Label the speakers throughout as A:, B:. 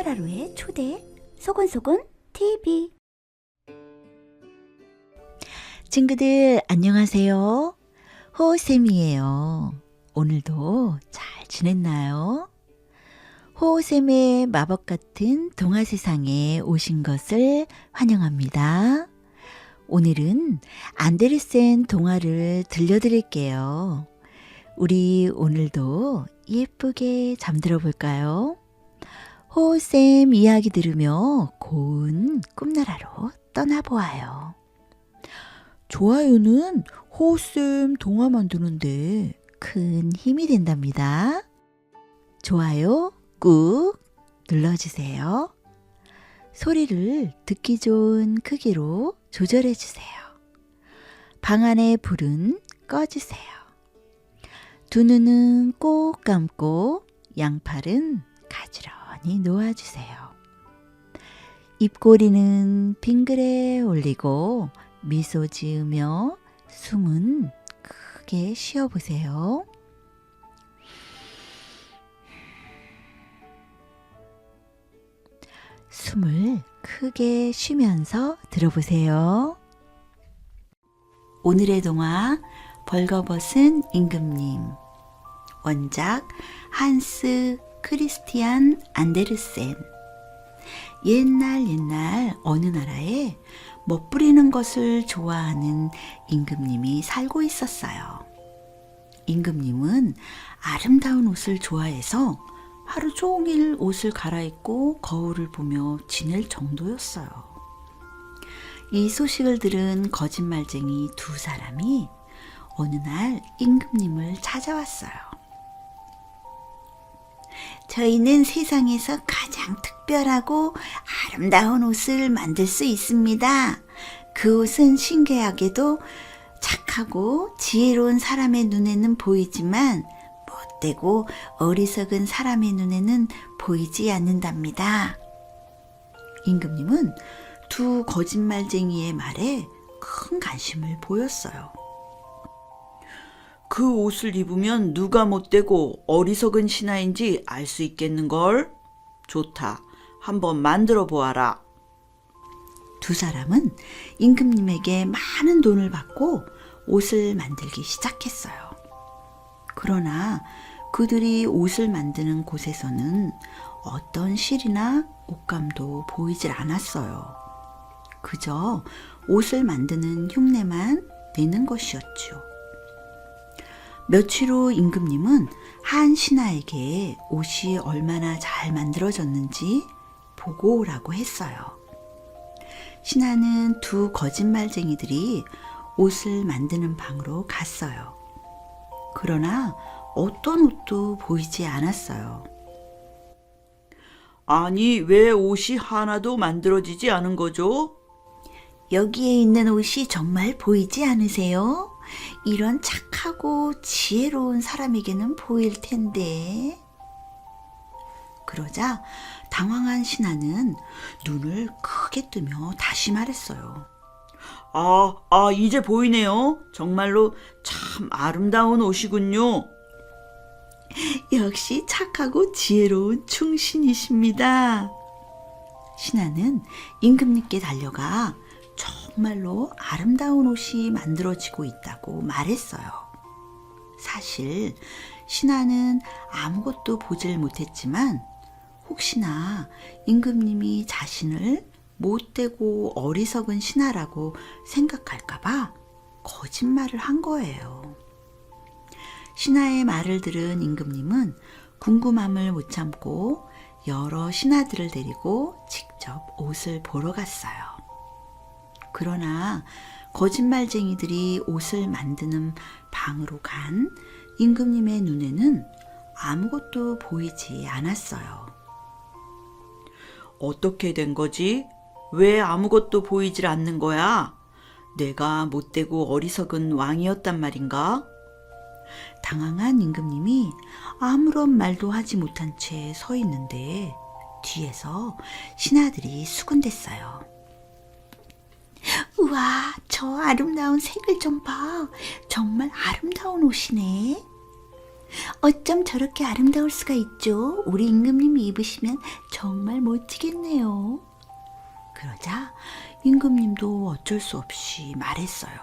A: 꿈나라로의 초대 소곤소곤 TV.
B: 친구들 안녕하세요. 호호쌤이에요. 오늘도 잘 지냈나요? 호호쌤의 마법 같은 동화 세상에 오신 것을 환영합니다. 오늘은 안데르센 동화를 들려드릴게요. 우리 오늘도 예쁘게 잠들어 볼까요? 호호쌤 이야기 들으며 고운 꿈나라로 떠나보아요. 좋아요는 호호쌤 동화 만드는데 큰 힘이 된답니다. 좋아요 꾹 눌러주세요. 소리를 듣기 좋은 크기로 조절해주세요. 방 안의 불은 꺼주세요. 두 눈은 꼭 감고 양팔은 가지런히 놓아주세요. 입꼬리는 빙그레 올리고 미소 지으며 숨은 크게 쉬어보세요. 숨을 크게 쉬면서 들어보세요. 오늘의 동화 벌거벗은 임금님. 원작 한스 크리스티안 안데르센. 옛날 어느 나라에 멋부리는 것을 좋아하는 임금님이 살고 있었어요. 임금님은 아름다운 옷을 좋아해서 하루 종일 옷을 갈아입고 거울을 보며 지낼 정도였어요. 이 소식을 들은 거짓말쟁이 두 사람이 어느 날 임금님을 찾아왔어요. 저희는 세상에서 가장 특별하고 아름다운 옷을 만들 수 있습니다. 그 옷은 신기하게도 착하고 지혜로운 사람의 눈에는 보이지만 못되고 어리석은 사람의 눈에는 보이지 않는답니다. 임금님은 두 거짓말쟁이의 말에 큰 관심을 보였어요.
C: 그 옷을 입으면 누가 못되고 어리석은 신하인지 알 수 있겠는걸? 좋다. 한번 만들어 보아라.
B: 두 사람은 임금님에게 많은 돈을 받고 옷을 만들기 시작했어요. 그러나 그들이 옷을 만드는 곳에서는 어떤 실이나 옷감도 보이질 않았어요. 그저 옷을 만드는 흉내만 내는 것이었죠. 며칠 후 임금님은 한 신하에게 옷이 얼마나 잘 만들어졌는지 보고 오라고 했어요. 신하는 두 거짓말쟁이들이 옷을 만드는 방으로 갔어요. 그러나 어떤 옷도 보이지 않았어요.
C: 아니, 왜 옷이 하나도 만들어지지 않은 거죠?
B: 여기에 있는 옷이 정말 보이지 않으세요? 이런 착하고 지혜로운 사람에게는 보일 텐데. 그러자 당황한 신하는 눈을 크게 뜨며 다시 말했어요.
C: 이제 보이네요. 정말로 참 아름다운 옷이군요.
B: 역시 착하고 지혜로운 충신이십니다. 신하는 임금님께 달려가 정말로 아름다운 옷이 만들어지고 있다고 말했어요. 사실 신하는 아무것도 보질 못했지만 혹시나 임금님이 자신을 못되고 어리석은 신하라고 생각할까봐 거짓말을 한 거예요. 신하의 말을 들은 임금님은 궁금함을 못 참고 여러 신하들을 데리고 직접 옷을 보러 갔어요. 그러나 거짓말쟁이들이 옷을 만드는 방으로 간 임금님의 눈에는 아무것도 보이지 않았어요.
C: 어떻게 된 거지? 왜 아무것도 보이질 않는 거야? 내가 못되고 어리석은 왕이었단 말인가?
B: 당황한 임금님이 아무런 말도 하지 못한 채 서 있는데 뒤에서 신하들이 수군댔어요. 우와, 저 아름다운 색을 좀 봐. 정말 아름다운 옷이네. 어쩜 저렇게 아름다울 수가 있죠? 우리 임금님이 입으시면 정말 멋지겠네요. 그러자 임금님도 어쩔 수 없이 말했어요.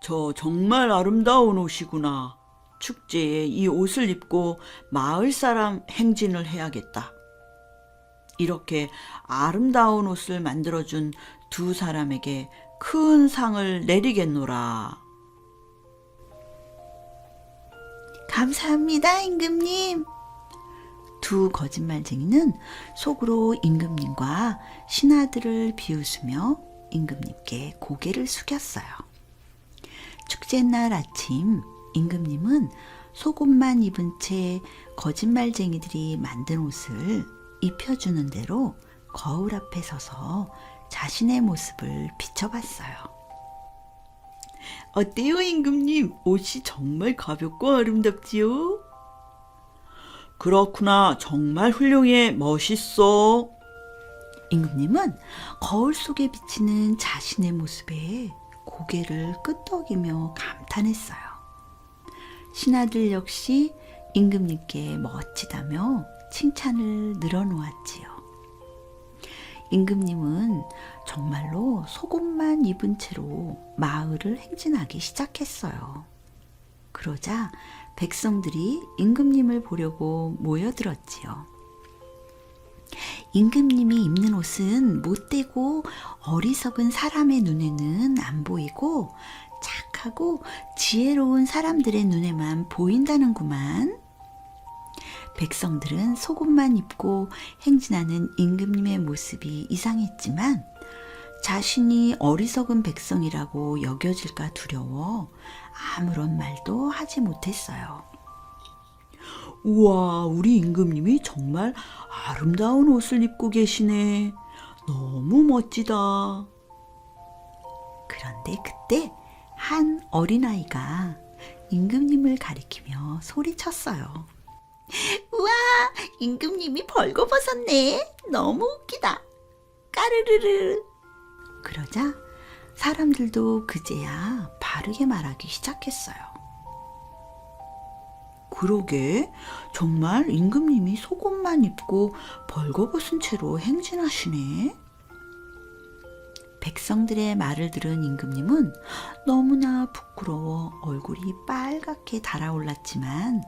C: 저 정말 아름다운 옷이구나. 축제에 이 옷을 입고 마을 사람 행진을 해야겠다. 이렇게 아름다운 옷을 만들어준 두 사람에게 큰 상을 내리겠노라.
B: 감사합니다, 임금님. 두 거짓말쟁이는 속으로 임금님과 신하들을 비웃으며 임금님께 고개를 숙였어요. 축제날 아침 임금님은 속옷만 입은 채 거짓말쟁이들이 만든 옷을 입혀주는 대로 거울 앞에 서서 자신의 모습을 비춰봤어요.
C: 어때요, 임금님? 옷이 정말 가볍고 아름답지요? 그렇구나. 정말 훌륭해. 멋있어.
B: 임금님은 거울 속에 비치는 자신의 모습에 고개를 끄덕이며 감탄했어요. 신하들 역시 임금님께 멋지다며 칭찬을 늘어놓았지요. 임금님은 정말로 속옷만 입은 채로 마을을 행진하기 시작했어요. 그러자 백성들이 임금님을 보려고 모여들었지요. 임금님이 입는 옷은 못되고 어리석은 사람의 눈에는 안 보이고 착하고 지혜로운 사람들의 눈에만 보인다는구만. 백성들은 속옷만 입고 행진하는 임금님의 모습이 이상했지만 자신이 어리석은 백성이라고 여겨질까 두려워 아무런 말도 하지 못했어요.
C: 우와, 우리 임금님이 정말 아름다운 옷을 입고 계시네. 너무 멋지다.
B: 그런데 그때 한 어린아이가 임금님을 가리키며 소리쳤어요. 우와, 임금님이 벌거벗었네. 너무 웃기다. 까르르르. 그러자 사람들도 그제야 바르게 말하기 시작했어요.
C: 그러게, 정말 임금님이 속옷만 입고 벌거벗은 채로 행진하시네.
B: 백성들의 말을 들은 임금님은 너무나 부끄러워 얼굴이 빨갛게 달아올랐지만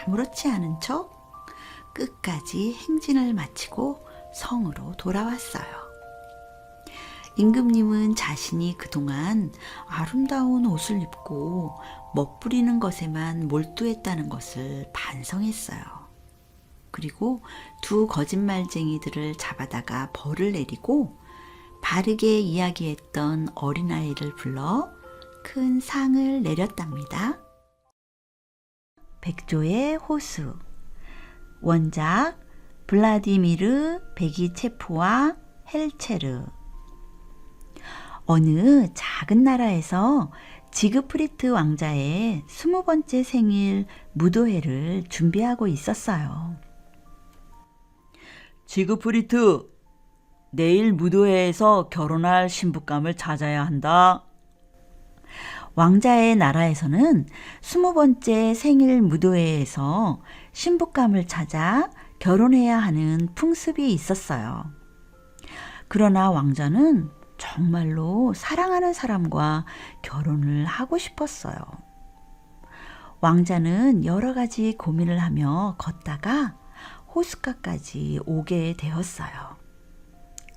B: 아무렇지 않은 척 끝까지 행진을 마치고 성으로 돌아왔어요. 임금님은 자신이 그동안 아름다운 옷을 입고 멋부리는 것에만 몰두했다는 것을 반성했어요. 그리고 두 거짓말쟁이들을 잡아다가 벌을 내리고 바르게 이야기했던 어린아이를 불러 큰 상을 내렸답니다. 백조의 호수. 원작 블라디미르 베기체프와 헬체르. 어느 작은 나라에서 지그프리트 왕자의 20번째 생일 무도회를 준비하고 있었어요.
C: 지그프리트, 내일 무도회에서 결혼할 신부감을 찾아야 한다.
B: 왕자의 나라에서는 20번째 생일 무도회에서 신부감을 찾아 결혼해야 하는 풍습이 있었어요. 그러나 왕자는 정말로 사랑하는 사람과 결혼을 하고 싶었어요. 왕자는 여러 가지 고민을 하며 걷다가 호숫가까지 오게 되었어요.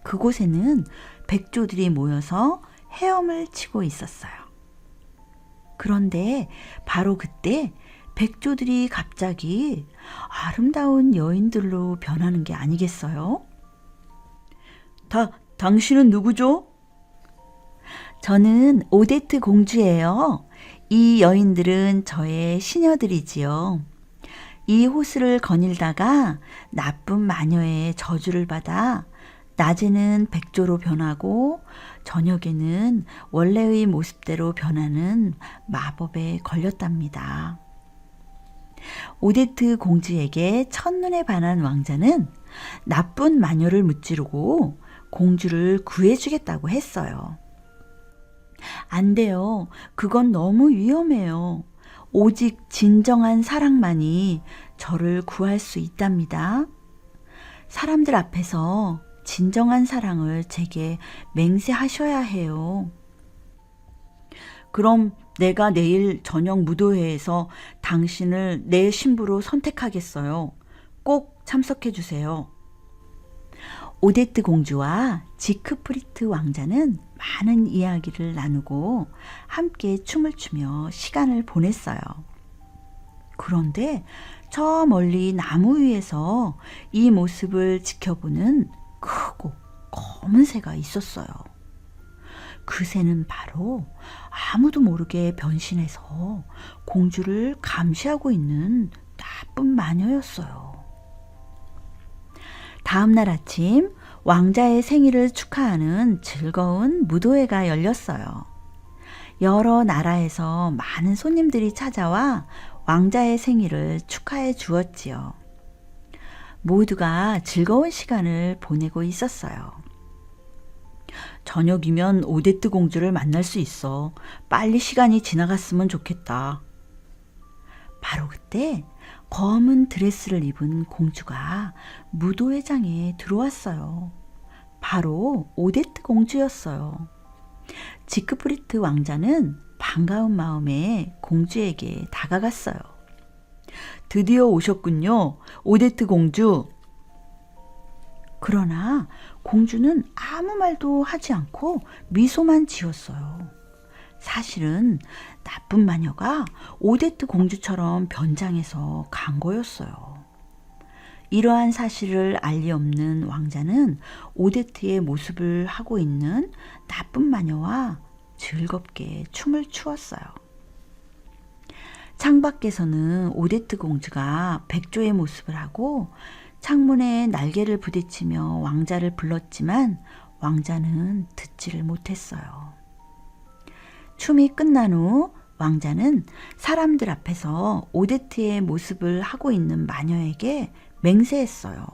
B: 그곳에는 백조들이 모여서 헤엄을 치고 있었어요. 그런데 바로 그때 백조들이 갑자기 아름다운 여인들로 변하는 게 아니겠어요?
C: 당신은 누구죠?
B: 저는 오데트 공주예요. 이 여인들은 저의 시녀들이지요. 이 호수를 거닐다가 나쁜 마녀의 저주를 받아 낮에는 백조로 변하고 저녁에는 원래의 모습대로 변하는 마법에 걸렸답니다. 오데트 공주에게 첫눈에 반한 왕자는 나쁜 마녀를 무찌르고 공주를 구해주겠다고 했어요. 안 돼요. 그건 너무 위험해요. 오직 진정한 사랑만이 저를 구할 수 있답니다. 사람들 앞에서 진정한 사랑을 제게 맹세하셔야 해요.
C: 그럼 내가 내일 저녁 무도회에서 당신을 내 신부로 선택하겠어요. 꼭 참석해 주세요.
B: 오데트 공주와 지크프리트 왕자는 많은 이야기를 나누고 함께 춤을 추며 시간을 보냈어요. 그런데 저 멀리 나무 위에서 이 모습을 지켜보는 크고 검은 새가 있었어요. 그 새는 바로 아무도 모르게 변신해서 공주를 감시하고 있는 나쁜 마녀였어요. 다음 날 아침 왕자의 생일을 축하하는 즐거운 무도회가 열렸어요. 여러 나라에서 많은 손님들이 찾아와 왕자의 생일을 축하해 주었지요. 모두가 즐거운 시간을 보내고 있었어요.
C: 저녁이면 오데트 공주를 만날 수 있어. 빨리 시간이 지나갔으면 좋겠다.
B: 바로 그때 검은 드레스를 입은 공주가 무도회장에 들어왔어요. 바로 오데트 공주였어요. 지크프리트 왕자는 반가운 마음에 공주에게 다가갔어요.
C: 드디어 오셨군요, 오데트 공주.
B: 그러나 공주는 아무 말도 하지 않고 미소만 지었어요. 사실은 나쁜 마녀가 오데트 공주처럼 변장해서 간 거였어요. 이러한 사실을 알 리 없는 왕자는 오데트의 모습을 하고 있는 나쁜 마녀와 즐겁게 춤을 추었어요. 창밖에서는 오데트 공주가 백조의 모습을 하고 창문에 날개를 부딪히며 왕자를 불렀지만 왕자는 듣지를 못했어요. 춤이 끝난 후 왕자는 사람들 앞에서 오데트의 모습을 하고 있는 마녀에게 맹세했어요.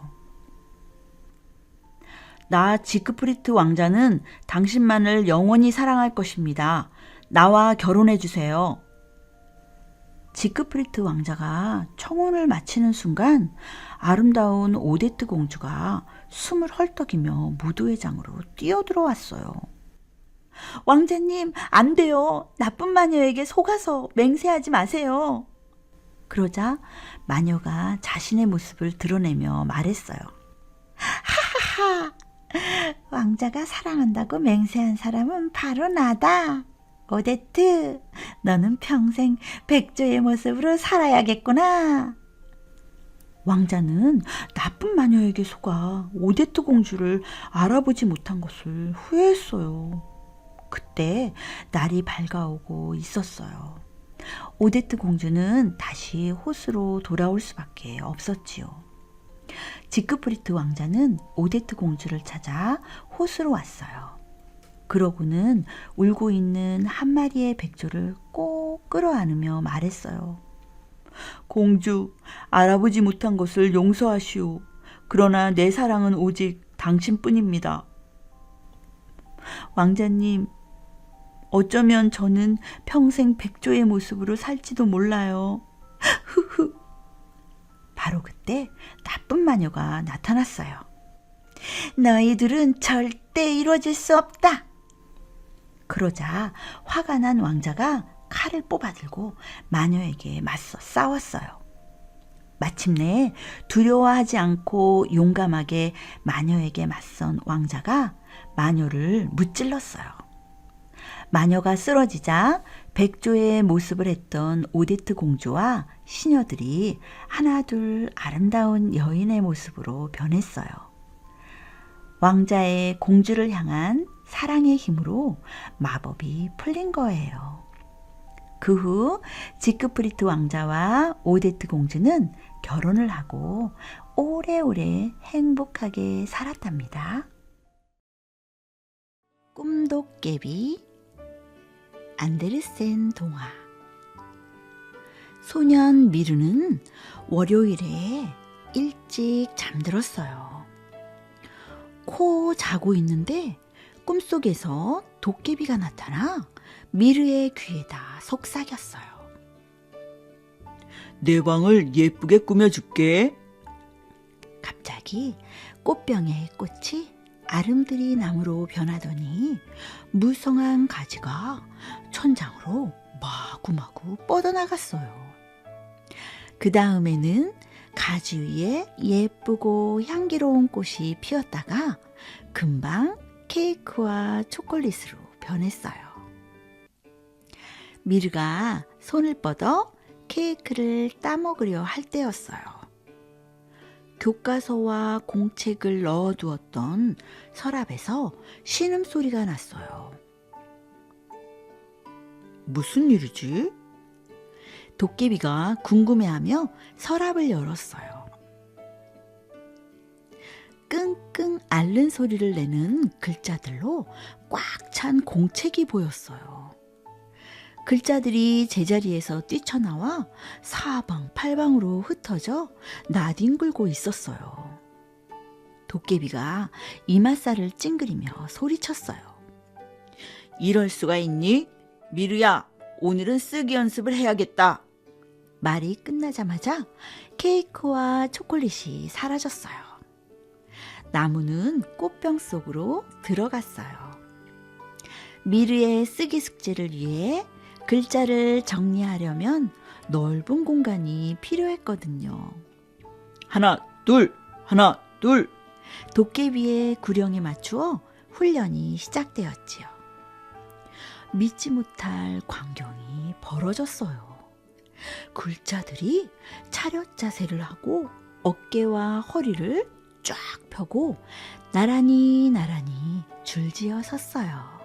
C: 나 지크프리트 왕자는 당신만을 영원히 사랑할 것입니다. 나와 결혼해 주세요.
B: 지크프리트 왕자가 청혼을 마치는 순간 아름다운 오데트 공주가 숨을 헐떡이며 무도회장으로 뛰어들어왔어요. 왕자님, 안 돼요. 나쁜 마녀에게 속아서 맹세하지 마세요. 그러자 마녀가 자신의 모습을 드러내며 말했어요. 하하하! 왕자가 사랑한다고 맹세한 사람은 바로 나다. 오데트, 너는 평생 백조의 모습으로 살아야겠구나. 왕자는 나쁜 마녀에게 속아 오데트 공주를 알아보지 못한 것을 후회했어요. 그때 날이 밝아오고 있었어요. 오데트 공주는 다시 호수로 돌아올 수밖에 없었지요. 지크프리트 왕자는 오데트 공주를 찾아 호수로 왔어요. 그러고는 울고 있는 한 마리의 백조를 꼭 끌어안으며 말했어요.
C: 공주, 알아보지 못한 것을 용서하시오. 그러나 내 사랑은 오직 당신뿐입니다.
B: 왕자님, 어쩌면 저는 평생 백조의 모습으로 살지도 몰라요. 흐흐. 바로 그때 나쁜 마녀가 나타났어요. 너희들은 절대 이루어질 수 없다. 그러자 화가 난 왕자가 칼을 뽑아들고 마녀에게 맞서 싸웠어요. 마침내 두려워하지 않고 용감하게 마녀에게 맞선 왕자가 마녀를 무찔렀어요. 마녀가 쓰러지자 백조의 모습을 했던 오데트 공주와 시녀들이 하나둘 아름다운 여인의 모습으로 변했어요. 왕자의 공주를 향한 사랑의 힘으로 마법이 풀린 거예요. 그 후 지크프리트 왕자와 오데트 공주는 결혼을 하고 오래오래 행복하게 살았답니다. 꿈도깨비 안데르센 동화. 소년 미르는 월요일에 일찍 잠들었어요. 코 자고 있는데 꿈속에서 도깨비가 나타나 미르의 귀에다 속삭였어요.
C: 내 방을 예쁘게 꾸며줄게.
B: 갑자기 꽃병의 꽃이 아름드리 나무로 변하더니 무성한 가지가 천장으로 마구마구 뻗어나갔어요. 그 다음에는 가지 위에 예쁘고 향기로운 꽃이 피었다가 금방 케이크와 초콜릿으로 변했어요. 미르가 손을 뻗어 케이크를 따먹으려 할 때였어요. 교과서와 공책을 넣어두었던 서랍에서 신음소리가 났어요.
C: 무슨 일이지?
B: 도깨비가 궁금해하며 서랍을 열었어요. 끙끙 앓는 소리를 내는 글자들로 꽉 찬 공책이 보였어요. 글자들이 제자리에서 뛰쳐나와 사방팔방으로 흩어져 나뒹굴고 있었어요. 도깨비가 이맛살을 찡그리며 소리쳤어요.
C: 이럴 수가 있니? 미르야, 오늘은 쓰기 연습을 해야겠다.
B: 말이 끝나자마자 케이크와 초콜릿이 사라졌어요. 나무는 꽃병 속으로 들어갔어요. 미르의 쓰기 숙제를 위해 글자를 정리하려면 넓은 공간이 필요했거든요.
C: 하나, 둘, 하나, 둘.
B: 도깨비의 구령에 맞추어 훈련이 시작되었지요. 믿지 못할 광경이 벌어졌어요. 글자들이 차렷 자세를 하고 어깨와 허리를 쫙 펴고 나란히 줄지어 섰어요.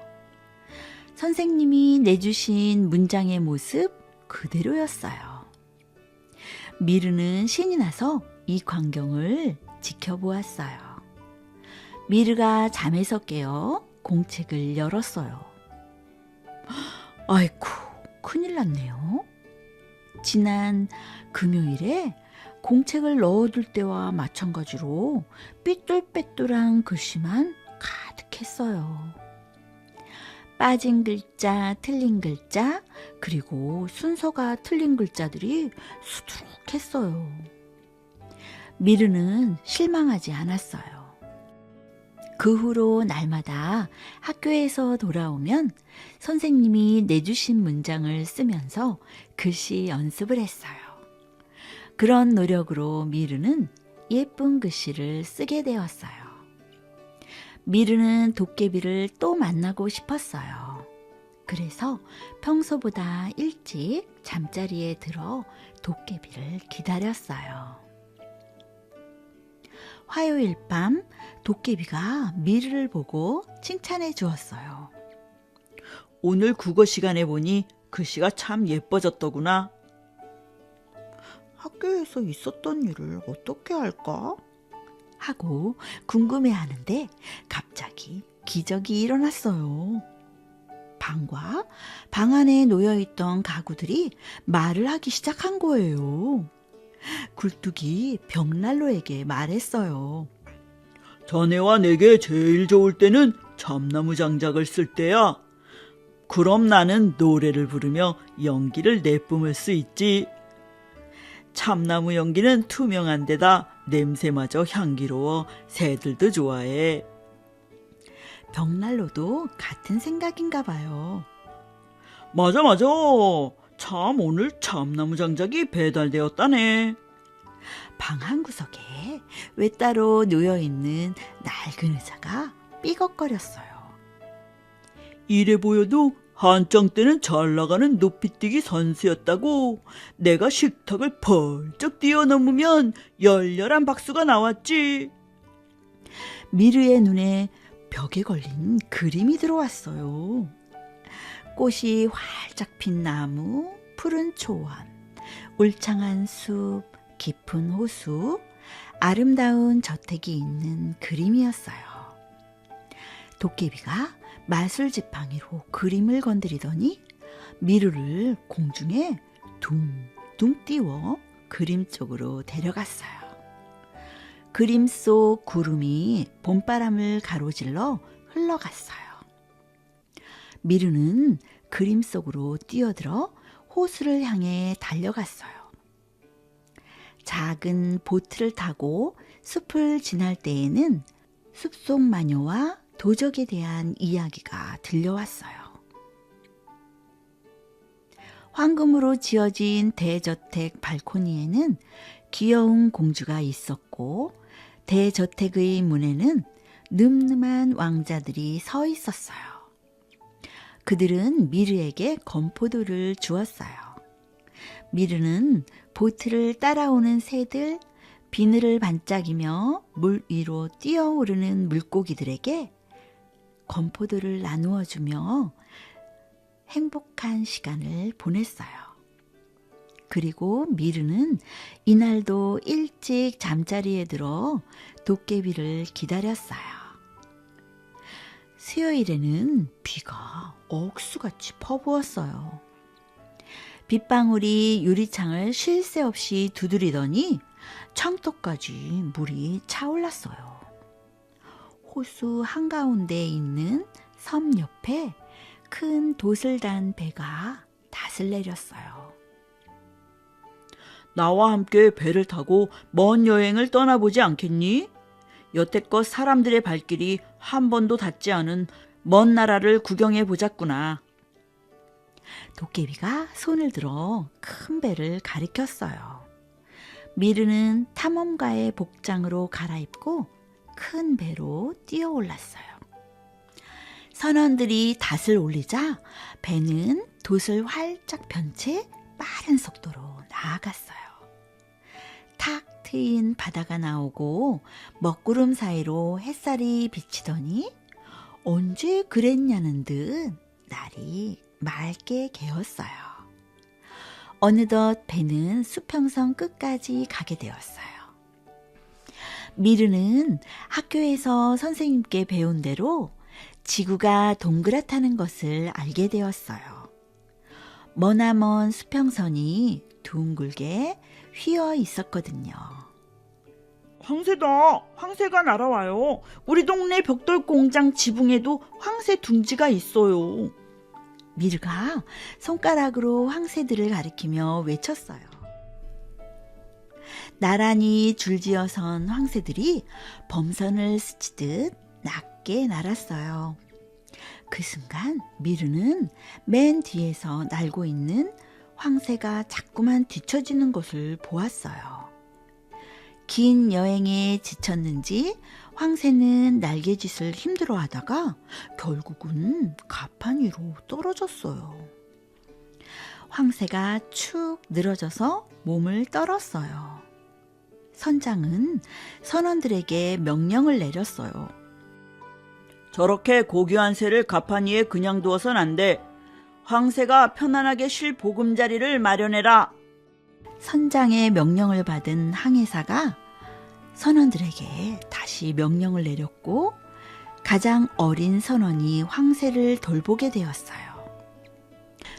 B: 선생님이 내주신 문장의 모습 그대로였어요. 미르는 신이 나서 이 광경을 지켜보았어요. 미르가 잠에서 깨어 공책을 열었어요. 아이쿠, 큰일 났네요. 지난 금요일에 공책을 넣어둘 때와 마찬가지로 삐뚤빼뚤한 글씨만 가득했어요. 빠진 글자, 틀린 글자, 그리고 순서가 틀린 글자들이 수두룩했어요. 미르는 실망하지 않았어요. 그 후로 날마다 학교에서 돌아오면 선생님이 내주신 문장을 쓰면서 글씨 연습을 했어요. 그런 노력으로 미르는 예쁜 글씨를 쓰게 되었어요. 미르는 도깨비를 또 만나고 싶었어요. 그래서 평소보다 일찍 잠자리에 들어 도깨비를 기다렸어요. 화요일 밤 도깨비가 미르를 보고 칭찬해 주었어요.
C: 오늘 국어 시간에 보니 글씨가 참 예뻐졌더구나. 학교에서 있었던 일을 어떻게 할까?
B: 하고 궁금해하는데 갑자기 기적이 일어났어요. 방과 방 안에 놓여있던 가구들이 말을 하기 시작한 거예요. 굴뚝이 벽난로에게 말했어요.
C: 자네와 내게 제일 좋을 때는 참나무 장작을 쓸 때야. 그럼 나는 노래를 부르며 연기를 내뿜을 수 있지. 참나무 연기는 투명한 데다 냄새마저 향기로워 새들도 좋아해.
B: 벽난로도 같은 생각인가 봐요.
C: 맞아. 참 오늘 참나무 장작이 배달되었다네.
B: 방 한 구석에 외따로 놓여있는 낡은 의자가 삐걱거렸어요.
C: 이래 보여도 한창 때는 잘 나가는 높이뛰기 선수였다고. 내가 식탁을 펄쩍 뛰어넘으면 열렬한 박수가 나왔지.
B: 미르의 눈에 벽에 걸린 그림이 들어왔어요. 꽃이 활짝 핀 나무, 푸른 초원, 울창한 숲, 깊은 호수, 아름다운 저택이 있는 그림이었어요. 도깨비가 마술 지팡이로 그림을 건드리더니 미르를 공중에 둥둥 띄워 그림 쪽으로 데려갔어요. 그림 속 구름이 봄바람을 가로질러 흘러갔어요. 미르는 그림 속으로 뛰어들어 호수를 향해 달려갔어요. 작은 보트를 타고 숲을 지날 때에는 숲속 마녀와 도적에 대한 이야기가 들려왔어요. 황금으로 지어진 대저택 발코니에는 귀여운 공주가 있었고 대저택의 문에는 늠름한 왕자들이 서 있었어요. 그들은 미르에게 건포도를 주었어요. 미르는 보트를 따라오는 새들, 비늘을 반짝이며 물 위로 뛰어오르는 물고기들에게 건포도를 나누어 주며 행복한 시간을 보냈어요. 그리고 미르는 이날도 일찍 잠자리에 들어 도깨비를 기다렸어요. 수요일에는 비가 억수같이 퍼부었어요. 빗방울이 유리창을 쉴 새 없이 두드리더니 창턱까지 물이 차올랐어요. 호수 한가운데에 있는 섬 옆에 큰 돛을 단 배가 닷을 내렸어요.
C: 나와 함께 배를 타고 먼 여행을 떠나보지 않겠니? 여태껏 사람들의 발길이 한 번도 닿지 않은 먼 나라를 구경해 보자꾸나.
B: 도깨비가 손을 들어 큰 배를 가리켰어요. 미르는 탐험가의 복장으로 갈아입고 큰 배로 뛰어올랐어요. 선원들이 닷을 올리자 배는 돛을 활짝 편 채 빠른 속도로 나아갔어요. 탁 트인 바다가 나오고 먹구름 사이로 햇살이 비치더니 언제 그랬냐는 듯 날이 맑게 개었어요. 어느덧 배는 수평선 끝까지 가게 되었어요. 미르는 학교에서 선생님께 배운 대로 지구가 동그랗다는 것을 알게 되었어요. 머나먼 수평선이 둥글게 휘어 있었거든요.
C: 황새다. 황새가 날아와요. 우리 동네 벽돌 공장 지붕에도 황새 둥지가 있어요.
B: 미르가 손가락으로 황새들을 가리키며 외쳤어요. 나란히 줄지어선 황새들이 범선을 스치듯 낮게 날았어요. 그 순간 미르는 맨 뒤에서 날고 있는 황새가 자꾸만 뒤처지는 것을 보았어요. 긴 여행에 지쳤는지 황새는 날개짓을 힘들어하다가 결국은 가판 위로 떨어졌어요. 황새가 축 늘어져서 몸을 떨었어요. 선장은 선원들에게 명령을 내렸어요.
C: 저렇게 고귀한 새를 가판 위에 그냥 두어선 안 돼. 황새가 편안하게 쉴 보금자리를 마련해라.
B: 선장의 명령을 받은 항해사가 선원들에게 다시 명령을 내렸고 가장 어린 선원이 황새를 돌보게 되었어요.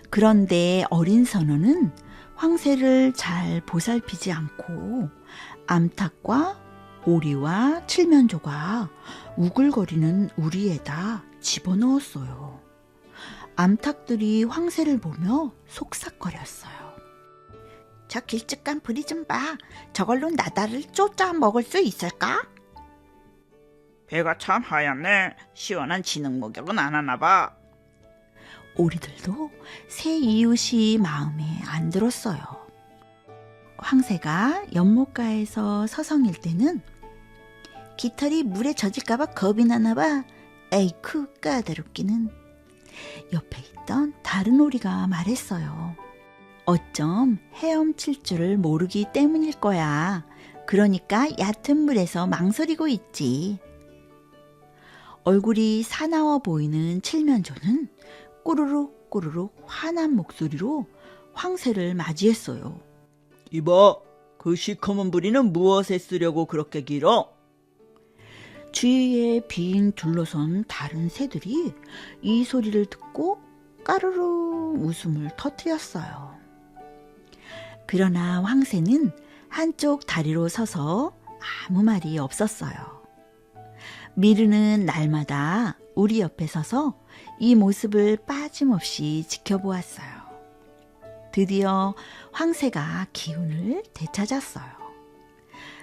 B: 그런데 어린 선원은 황새를 잘 보살피지 않고 암탉과 오리와 칠면조가 우글거리는 우리에다 집어넣었어요. 암탉들이 황새를 보며 속삭거렸어요. 저 길쭉한 부리 좀 봐. 저걸로 나다를 쫓아 먹을 수 있을까?
C: 배가 참 하얗네. 시원한 진흙 목욕은 안 하나 봐.
B: 오리들도 새 이웃이 마음에 안 들었어요. 황새가 연못가에서 서성일 때는 깃털이 물에 젖을까봐 겁이 나나 봐. 에이쿠 까다롭기는. 옆에 있던 다른 오리가 말했어요. 어쩜 헤엄칠 줄을 모르기 때문일 거야. 그러니까 얕은 물에서 망설이고 있지. 얼굴이 사나워 보이는 칠면조는 꼬르륵 꼬르륵 화난 목소리로 황새를 맞이했어요.
C: 이봐, 그 시커먼 부리는 무엇에 쓰려고 그렇게 길어?
B: 주위에 빙 둘러선 다른 새들이 이 소리를 듣고 까르르 웃음을 터뜨렸어요. 그러나 황새는 한쪽 다리로 서서 아무 말이 없었어요. 미르는 날마다 우리 옆에 서서 이 모습을 빠짐없이 지켜보았어요. 드디어 황새가 기운을 되찾았어요.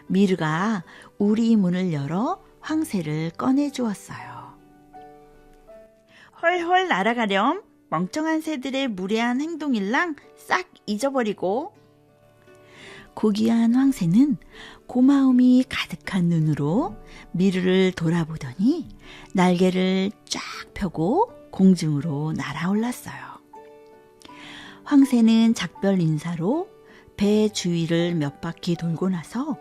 B: 미르가 우리 문을 열어 황새를 꺼내 주었어요.
C: 헐헐 날아가렴. 멍청한 새들의 무례한 행동일랑 싹 잊어버리고.
B: 고귀한 황새는 고마움이 가득한 눈으로 미르를 돌아보더니 날개를 쫙 펴고 공중으로 날아올랐어요. 황새는 작별 인사로 배 주위를 몇 바퀴 돌고 나서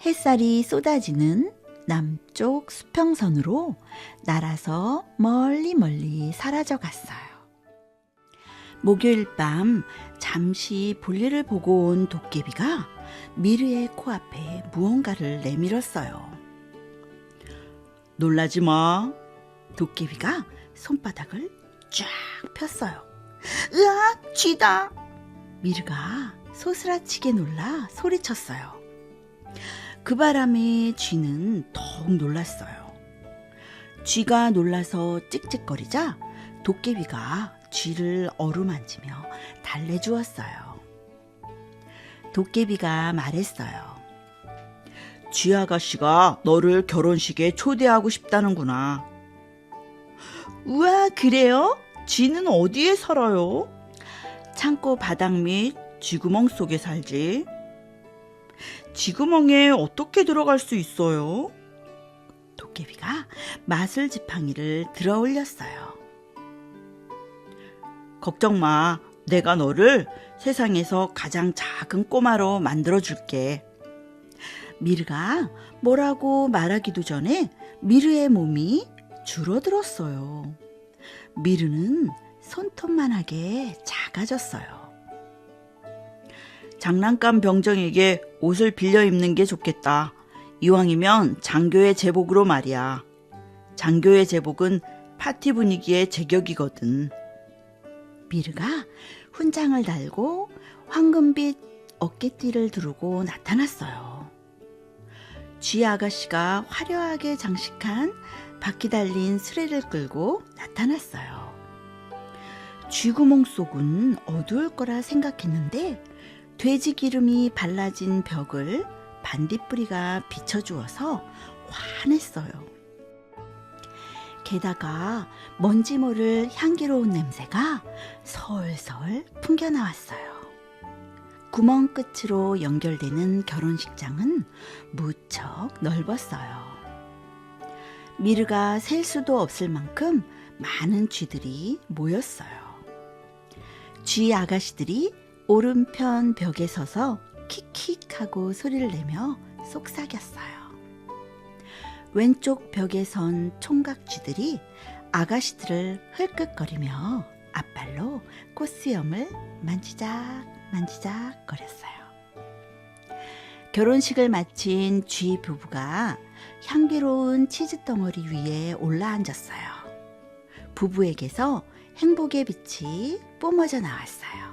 B: 햇살이 쏟아지는 남쪽 수평선으로 날아서 멀리 멀리 사라져 갔어요. 목요일 밤 잠시 볼일을 보고 온 도깨비가 미르의 코앞에 무언가를 내밀었어요.
C: 놀라지 마.
B: 도깨비가 손바닥을 쫙 폈어요. 으악, 쥐다! 미르가 소스라치게 놀라 소리쳤어요. 그 바람에 쥐는 더욱 놀랐어요. 쥐가 놀라서 찍찍거리자 도깨비가 쥐를 어루만지며 달래주었어요. 도깨비가 말했어요.
C: 쥐 아가씨가 너를 결혼식에 초대하고 싶다는구나. 우와, 그래요? 쥐는 어디에 살아요? 창고 바닥 및 쥐구멍 속에 살지. 쥐구멍에 어떻게 들어갈 수 있어요?
B: 도깨비가 마술 지팡이를 들어 올렸어요.
C: 걱정 마. 내가 너를 세상에서 가장 작은 꼬마로 만들어줄게.
B: 미르가 뭐라고 말하기도 전에 미르의 몸이 줄어들었어요. 미르는 손톱만하게 작아졌어요.
C: 장난감 병정에게 옷을 빌려 입는 게 좋겠다. 이왕이면 장교의 제복으로 말이야. 장교의 제복은 파티 분위기의 제격이거든.
B: 미르가 훈장을 달고 황금빛 어깨띠를 두르고 나타났어요. 쥐 아가씨가 화려하게 장식한 바퀴 달린 수레를 끌고 나타났어요. 쥐구멍 속은 어두울 거라 생각했는데 돼지 기름이 발라진 벽을 반딧불이가 비춰주어서 환했어요. 게다가 먼지 모를 향기로운 냄새가 솔솔 풍겨나왔어요. 구멍 끝으로 연결되는 결혼식장은 무척 넓었어요. 미르가 셀 수도 없을 만큼 많은 쥐들이 모였어요. 쥐 아가씨들이 오른편 벽에 서서 킥킥하고 소리를 내며 속삭였어요. 왼쪽 벽에 선 총각쥐들이 아가씨들을 흘끗거리며 앞발로 꽃수염을 만지작 거렸어요. 결혼식을 마친 쥐 부부가 향기로운 치즈 덩어리 위에 올라앉았어요. 부부에게서 행복의 빛이 뿜어져 나왔어요.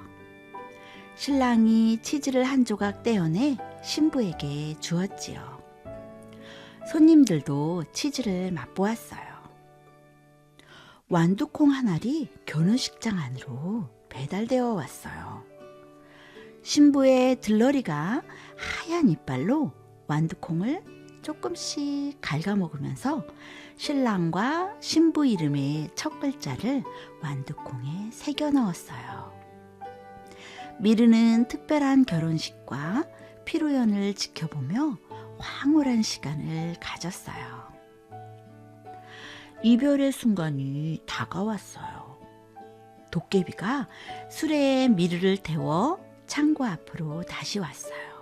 B: 신랑이 치즈를 한 조각 떼어내 신부에게 주었지요. 손님들도 치즈를 맛보았어요. 완두콩 한 알이 결혼식장 안으로 배달되어 왔어요. 신부의 들러리가 하얀 이빨로 완두콩을 조금씩 갉아먹으면서 신랑과 신부 이름의 첫 글자를 완두콩에 새겨 넣었어요. 미르는 특별한 결혼식과 피로연을 지켜보며 황홀한 시간을 가졌어요. 이별의 순간이 다가왔어요. 도깨비가 수레에 미르를 태워 창고 앞으로 다시 왔어요.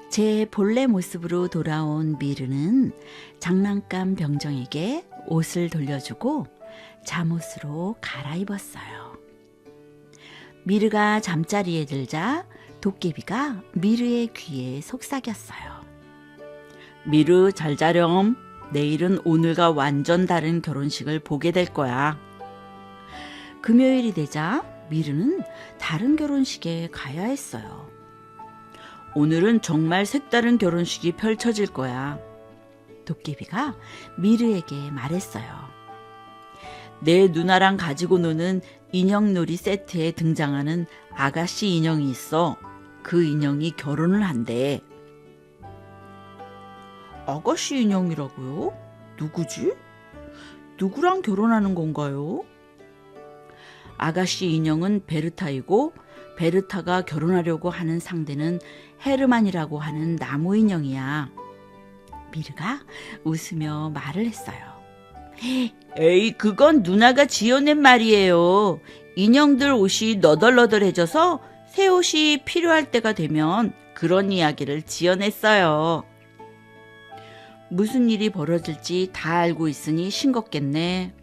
B: 제 본래 모습으로 돌아온 미르는 장난감 병정에게 옷을 돌려주고 잠옷으로 갈아입었어요. 미르가 잠자리에 들자 도깨비가 미르의 귀에 속삭였어요.
C: 미르 잘 자렴. 내일은 오늘과 완전 다른 결혼식을 보게 될 거야.
B: 금요일이 되자 미르는 다른 결혼식에 가야 했어요.
C: 오늘은 정말 색다른 결혼식이 펼쳐질 거야.
B: 도깨비가 미르에게 말했어요.
C: 내 누나랑 가지고 노는 인형놀이 세트에 등장하는 아가씨 인형이 있어. 그 인형이 결혼을 한대. 아가씨 인형이라고요? 누구지? 누구랑 결혼하는 건가요? 아가씨 인형은 베르타이고 베르타가 결혼하려고 하는 상대는 헤르만이라고 하는 나무 인형이야. 미르가 웃으며 말을 했어요. 에이, 그건 누나가 지어낸 말이에요. 인형들 옷이 너덜너덜해져서 새 옷이 필요할 때가 되면 그런 이야기를 지어냈어요. 무슨 일이 벌어질지 다 알고 있으니 싱겁겠네.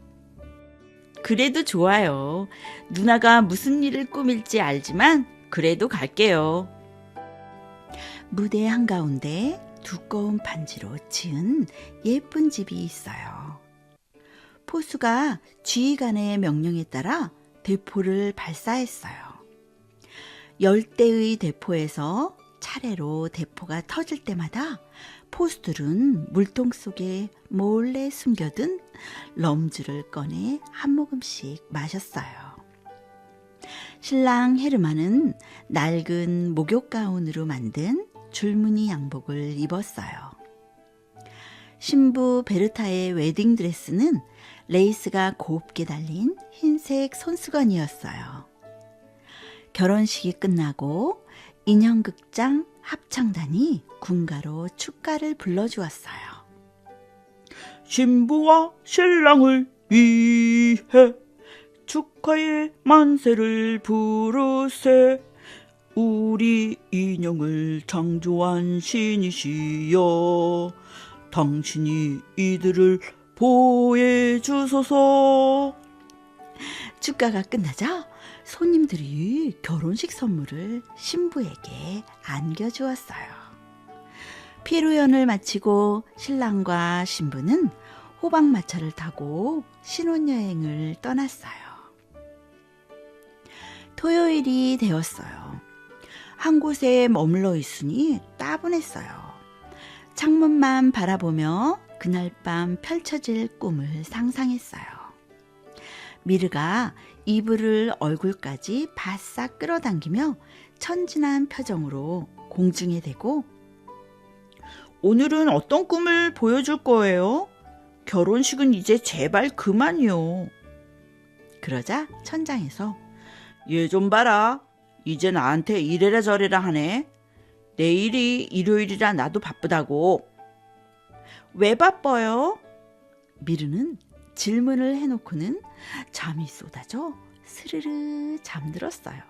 C: 그래도 좋아요. 누나가 무슨 일을 꾸밀지 알지만 그래도 갈게요.
B: 무대 한가운데 두꺼운 반지로 지은 예쁜 집이 있어요. 포수가 지휘관의 명령에 따라 대포를 발사했어요. 10대의 대포에서 차례로 대포가 터질 때마다 포수들은 물통 속에 몰래 숨겨둔 럼주를 꺼내 한 모금씩 마셨어요. 신랑 헤르만은 낡은 목욕 가운으로 만든 줄무늬 양복을 입었어요. 신부 베르타의 웨딩드레스는 레이스가 곱게 달린 흰색 손수건이었어요. 결혼식이 끝나고 인형극장 합창단이 군가로 축가를 불러주었어요.
C: 신부와 신랑을 위해 축하의 만세를 부르세. 우리 인형을 창조한 신이시여, 당신이 이들을 보호해 주소서.
B: 축가가 끝나자 손님들이 결혼식 선물을 신부에게 안겨주었어요. 피로연을 마치고 신랑과 신부는 호박마차를 타고 신혼여행을 떠났어요. 토요일이 되었어요. 한 곳에 머물러 있으니 따분했어요. 창문만 바라보며 그날 밤 펼쳐질 꿈을 상상했어요. 미르가 이불을 얼굴까지 바싹 끌어당기며 천진한 표정으로 공중에 대고,
C: 오늘은 어떤 꿈을 보여줄 거예요? 결혼식은 이제 제발 그만이요.
B: 그러자 천장에서
C: 얘 좀 봐라. 이제 나한테 이래라 저래라 하네. 내일이 일요일이라 나도 바쁘다고. 왜 바빠요?
B: 미르는 질문을 해놓고는 잠이 쏟아져 스르르 잠들었어요.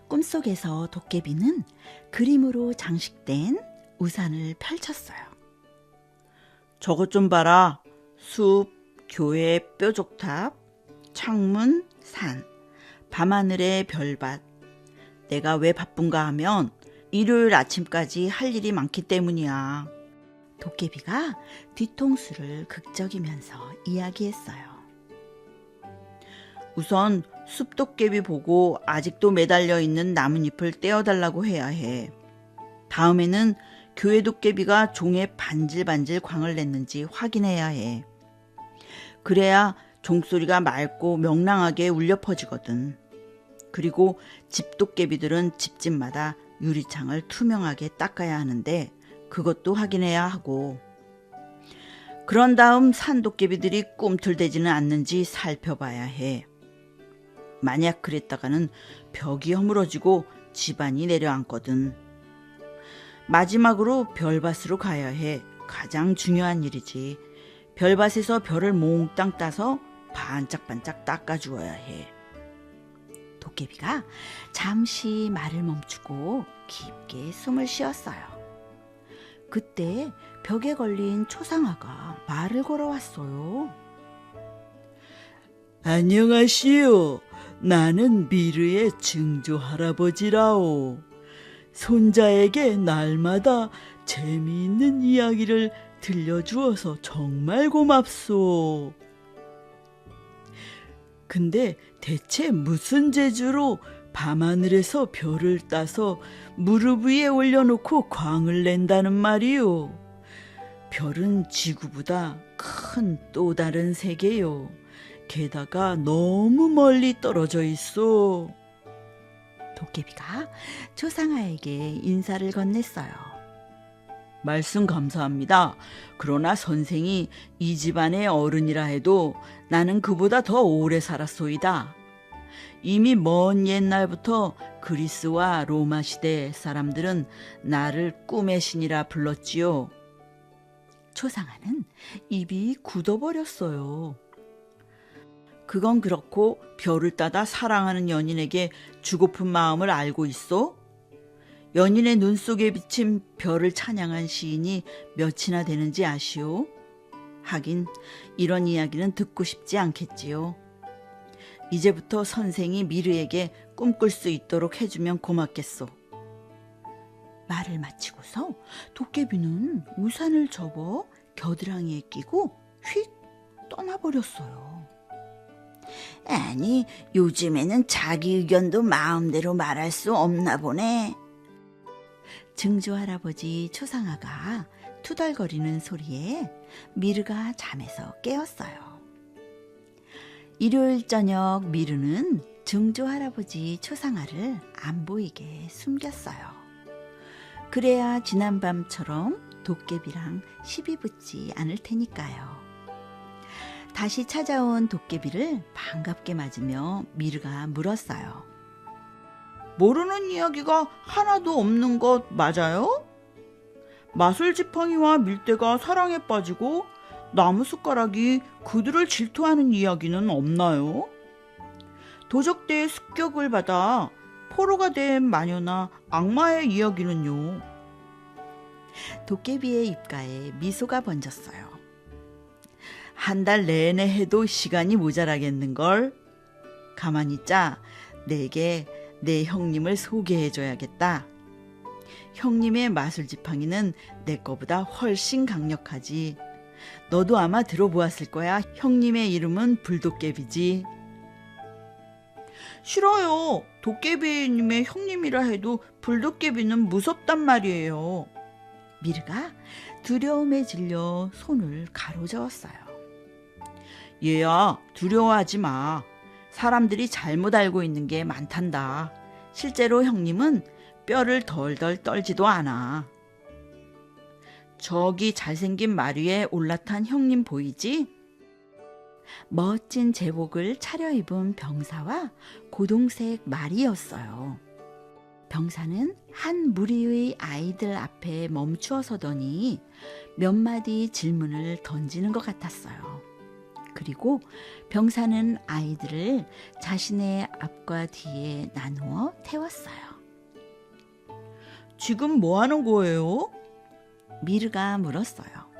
B: 꿈속에서 도깨비는 그림으로 장식된 우산을 펼쳤어요.
C: 저것 좀 봐라. 숲, 교회, 뾰족탑, 창문, 산, 밤하늘의 별밭. 내가 왜 바쁜가 하면 일요일 아침까지 할 일이 많기 때문이야.
B: 도깨비가 뒤통수를 극적이면서 이야기했어요.
C: 우선 숲도깨비 보고 아직도 매달려 있는 나뭇잎을 떼어달라고 해야 해. 다음에는 교회 도깨비가 종에 반질반질 광을 냈는지 확인해야 해. 그래야 종소리가 맑고 명랑하게 울려 퍼지거든. 그리고 집도깨비들은 집집마다 유리창을 투명하게 닦아야 하는데 그것도 확인해야 하고, 그런 다음 산도깨비들이 꿈틀대지는 않는지 살펴봐야 해. 만약 그랬다가는 벽이 허물어지고 집안이 내려앉거든. 마지막으로 별밭으로 가야 해. 가장 중요한 일이지. 별밭에서 별을 몽땅 따서 반짝반짝 닦아주어야 해.
B: 도깨비가 잠시 말을 멈추고 깊게 숨을 쉬었어요. 그때 벽에 걸린 초상화가 말을 걸어왔어요.
C: 안녕하시오. 나는 미르의 증조 할아버지라오. 손자에게 날마다 재미있는 이야기를 들려주어서 정말 고맙소. 근데 대체 무슨 재주로 밤하늘에서 별을 따서 무릎 위에 올려놓고 광을 낸다는 말이오. 별은 지구보다 큰 또 다른 세계요. 게다가 너무 멀리 떨어져 있어.
B: 도깨비가 초상화에게 인사를 건넸어요.
C: 말씀 감사합니다. 그러나 선생이 이 집안의 어른이라 해도 나는 그보다 더 오래 살았소이다. 이미 먼 옛날부터 그리스와 로마 시대 사람들은 나를 꿈의 신이라 불렀지요.
B: 초상화는 입이 굳어버렸어요.
C: 그건 그렇고 별을 따다 사랑하는 연인에게 주고픈 마음을 알고 있어? 연인의 눈 속에 비친 별을 찬양한 시인이 몇이나 되는지 아시오? 하긴 이런 이야기는 듣고 싶지 않겠지요. 이제부터 선생이 미르에게 꿈꿀 수 있도록 해주면 고맙겠소.
B: 말을 마치고서 도깨비는 우산을 접어 겨드랑이에 끼고 휙 떠나버렸어요.
A: 아니, 요즘에는 자기 의견도 마음대로 말할 수 없나 보네.
B: 증조 할아버지 초상화가 투덜거리는 소리에 미르가 잠에서 깨었어요. 일요일 저녁 미르는 증조 할아버지 초상화를 안 보이게 숨겼어요. 그래야 지난밤처럼 도깨비랑 시비 붙지 않을 테니까요. 다시 찾아온 도깨비를 반갑게 맞으며 미르가 물었어요.
C: 모르는 이야기가 하나도 없는 것 맞아요? 마술지팡이와 밀대가 사랑에 빠지고 나무숟가락이 그들을 질투하는 이야기는 없나요? 도적대의 습격을 받아 포로가 된 마녀나 악마의 이야기는요?
B: 도깨비의 입가에 미소가 번졌어요.
C: 한 달 내내 해도 시간이 모자라겠는걸? 가만히 있자. 내게 내 형님을 소개해줘야겠다. 형님의 마술지팡이는 내 거보다 훨씬 강력하지. 너도 아마 들어보았을 거야. 형님의 이름은 불도깨비지. 싫어요. 도깨비님의 형님이라 해도 불도깨비는 무섭단 말이에요.
B: 미르가 두려움에 질려 손을 가로저었어요.
C: 얘야, 두려워하지 마. 사람들이 잘못 알고 있는 게 많단다. 실제로 형님은 뼈를 덜덜 떨지도 않아. 저기 잘생긴 말 위에 올라탄 형님 보이지?
B: 멋진 제복을 차려입은 병사와 고동색 말이었어요. 병사는 한 무리의 아이들 앞에 멈추어 서더니 몇 마디 질문을 던지는 것 같았어요. 그리고 병사는 아이들을 자신의 앞과 뒤에 나누어 태웠어요.
C: 지금 뭐 하는 거예요?
B: 미르가 물었어요.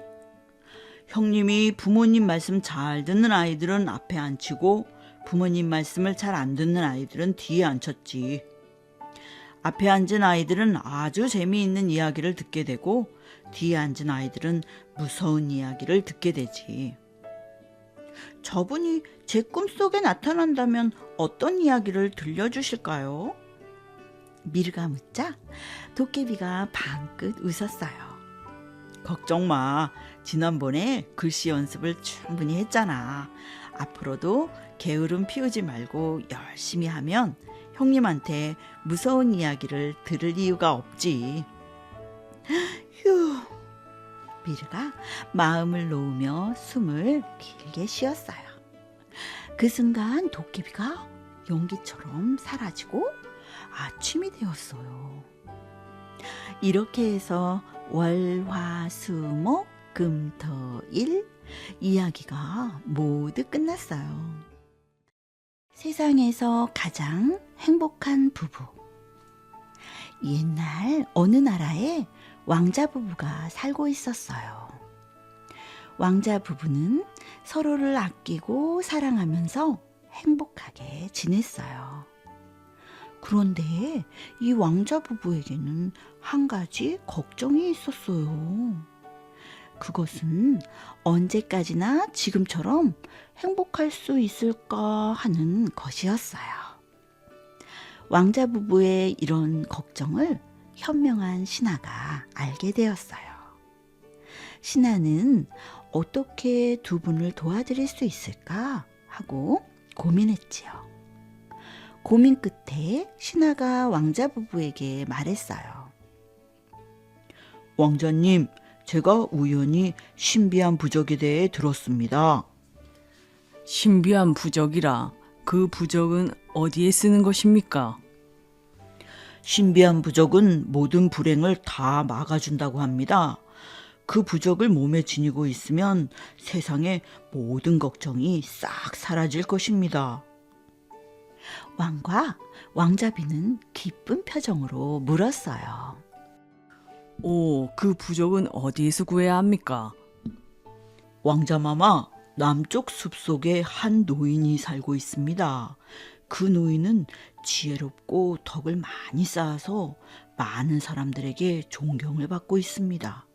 C: 형님이 부모님 말씀 잘 듣는 아이들은 앞에 앉히고 부모님 말씀을 잘 안 듣는 아이들은 뒤에 앉혔지. 앞에 앉은 아이들은 아주 재미있는 이야기를 듣게 되고 뒤에 앉은 아이들은 무서운 이야기를 듣게 되지. 저분이 제 꿈속에 나타난다면 어떤 이야기를 들려주실까요?
B: 미르가 묻자 도깨비가 방긋 웃었어요.
C: 걱정 마. 지난번에 글씨 연습을 충분히 했잖아. 앞으로도 게으름 피우지 말고 열심히 하면 형님한테 무서운 이야기를 들을 이유가 없지.
B: 휴. 미르가 마음을 놓으며 숨을 길게 쉬었어요. 그 순간 도깨비가 연기처럼 사라지고 아침이 되었어요. 이렇게 해서 월, 화, 수, 목, 금, 토, 일 이야기가 모두 끝났어요. 세상에서 가장 행복한 부부. 옛날 어느 나라에 왕자 부부가 살고 있었어요. 왕자 부부는 서로를 아끼고 사랑하면서 행복하게 지냈어요. 그런데 이 왕자 부부에게는 한 가지 걱정이 있었어요. 그것은 언제까지나 지금처럼 행복할 수 있을까 하는 것이었어요. 왕자 부부의 이런 걱정을 현명한 신하가 알게 되었어요. 신하는 어떻게 두 분을 도와드릴 수 있을까 하고 고민했지요. 고민 끝에 신하가 왕자 부부에게 말했어요.
C: 왕자님, 제가 우연히 신비한 부적에 대해 들었습니다.
D: 신비한 부적이라. 그 부적은 어디에 쓰는 것입니까?
C: 신비한 부적은 모든 불행을 다 막아준다고 합니다. 그 부적을 몸에 지니고 있으면 세상의 모든 걱정이 싹 사라질 것입니다.
B: 왕과 왕자비는 기쁜 표정으로 물었어요.
D: 오, 그 부적은 어디에서 구해야 합니까?
C: 왕자마마, 남쪽 숲속에 한 노인이 살고 있습니다. 그 노인은 지혜롭고 덕을 많이 쌓아서 많은 사람들에게 존경을 받고 있습니다.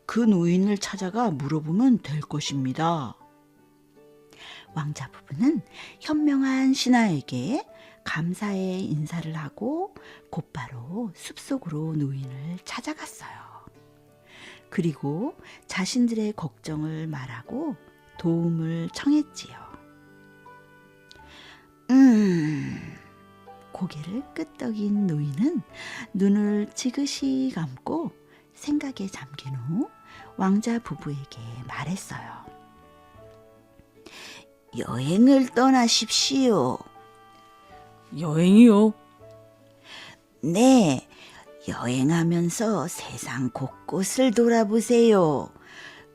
C: 그 노인을 찾아가 물어보면 될 것입니다.
B: 왕자 부부는 현명한 신하에게 감사의 인사를 하고 곧바로 숲속으로 노인을 찾아갔어요. 그리고 자신들의 걱정을 말하고 도움을 청했지요. 고개를 끄덕인 노인은 눈을 지그시 감고 생각에 잠긴 후 왕자 부부에게 말했어요.
A: 여행을 떠나십시오.
D: 여행이요?
A: 네, 여행하면서 세상 곳곳을 돌아보세요.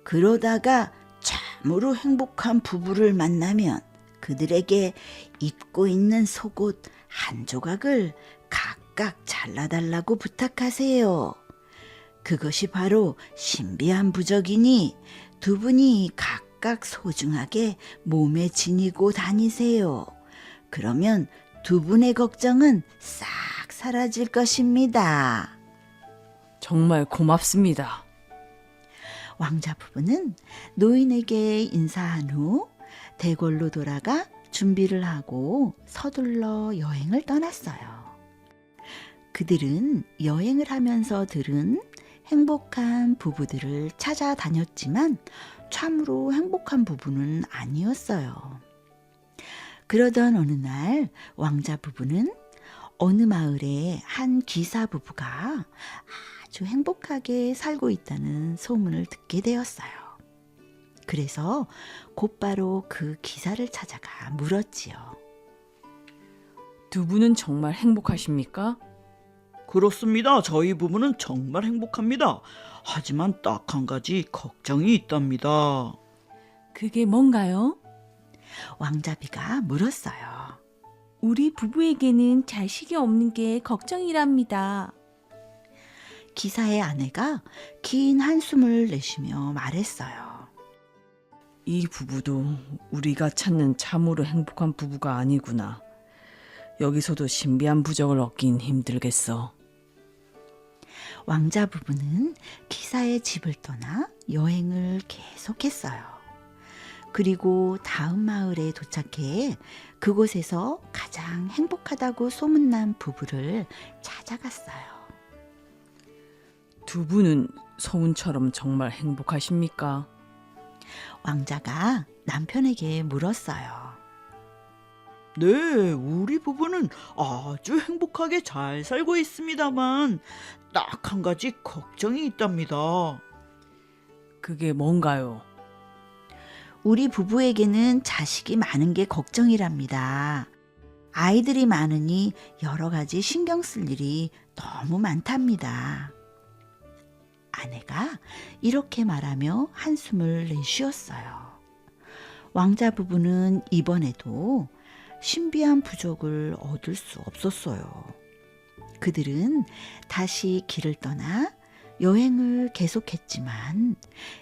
A: 그러다가 참으로 행복한 부부를 만나면 그들에게 입고 있는 속옷 한 조각을 각각 잘라달라고 부탁하세요. 그것이 바로 신비한 부적이니 두 분이 각각 소중하게 몸에 지니고 다니세요. 그러면 두 분의 걱정은 싹 사라질 것입니다.
D: 정말 고맙습니다.
B: 왕자 부부는 노인에게 인사한 후 대궐로 돌아가 준비를 하고 서둘러 여행을 떠났어요. 그들은 여행을 하면서 들은 행복한 부부들을 찾아다녔지만 참으로 행복한 부부는 아니었어요. 그러던 어느 날 왕자 부부는 어느 마을에 한 기사 부부가 아주 행복하게 살고 있다는 소문을 듣게 되었어요. 그래서 곧바로 그 기사를 찾아가 물었지요.
D: 두 분은 정말 행복하십니까?
C: 그렇습니다. 저희 부부는 정말 행복합니다. 하지만 딱 한 가지 걱정이 있답니다.
E: 그게 뭔가요?
B: 왕자비가 물었어요.
E: 우리 부부에게는 자식이 없는 게 걱정이랍니다.
B: 기사의 아내가 긴 한숨을 내쉬며 말했어요.
D: 이 부부도 우리가 찾는 참으로 행복한 부부가 아니구나. 여기서도 신비한 부적을 얻긴 힘들겠어.
B: 왕자 부부는 기사의 집을 떠나 여행을 계속했어요. 그리고 다음 마을에 도착해 그곳에서 가장 행복하다고 소문난 부부를 찾아갔어요.
D: 두 분은 소문처럼 정말 행복하십니까?
B: 왕자가 남편에게 물었어요.
C: 네, 우리 부부는 아주 행복하게 잘 살고 있습니다만 딱 한 가지 걱정이 있답니다.
D: 그게 뭔가요?
B: 우리 부부에게는 자식이 많은 게 걱정이랍니다. 아이들이 많으니 여러 가지 신경 쓸 일이 너무 많답니다. 아내가 이렇게 말하며 한숨을 내쉬었어요. 왕자 부부는 이번에도 신비한 부적을 얻을 수 없었어요. 그들은 다시 길을 떠나 여행을 계속했지만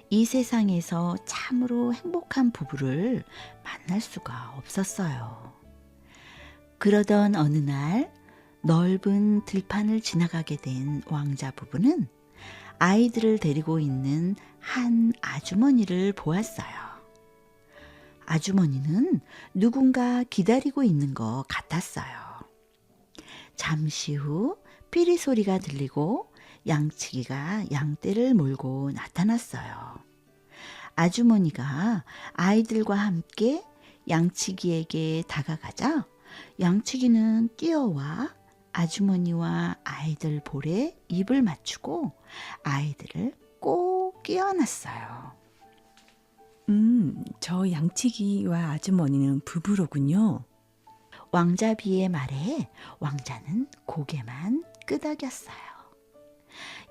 B: 이 세상에서 참으로 행복한 부부를 만날 수가 없었어요. 그러던 어느 날 넓은 들판을 지나가게 된 왕자 부부는 아이들을 데리고 있는 한 아주머니를 보았어요. 아주머니는 누군가 기다리고 있는 것 같았어요. 잠시 후 삐리 소리가 들리고 양치기가 양떼를 몰고 나타났어요. 아주머니가 아이들과 함께 양치기에게 다가가자 양치기는 뛰어와 아주머니와 아이들 볼에 입을 맞추고 아이들을 꼭 끼워놨어요.
E: 저 양치기와 아주머니는 부부로군요.
B: 왕자비의 말에 왕자는 고개만 끄덕였어요.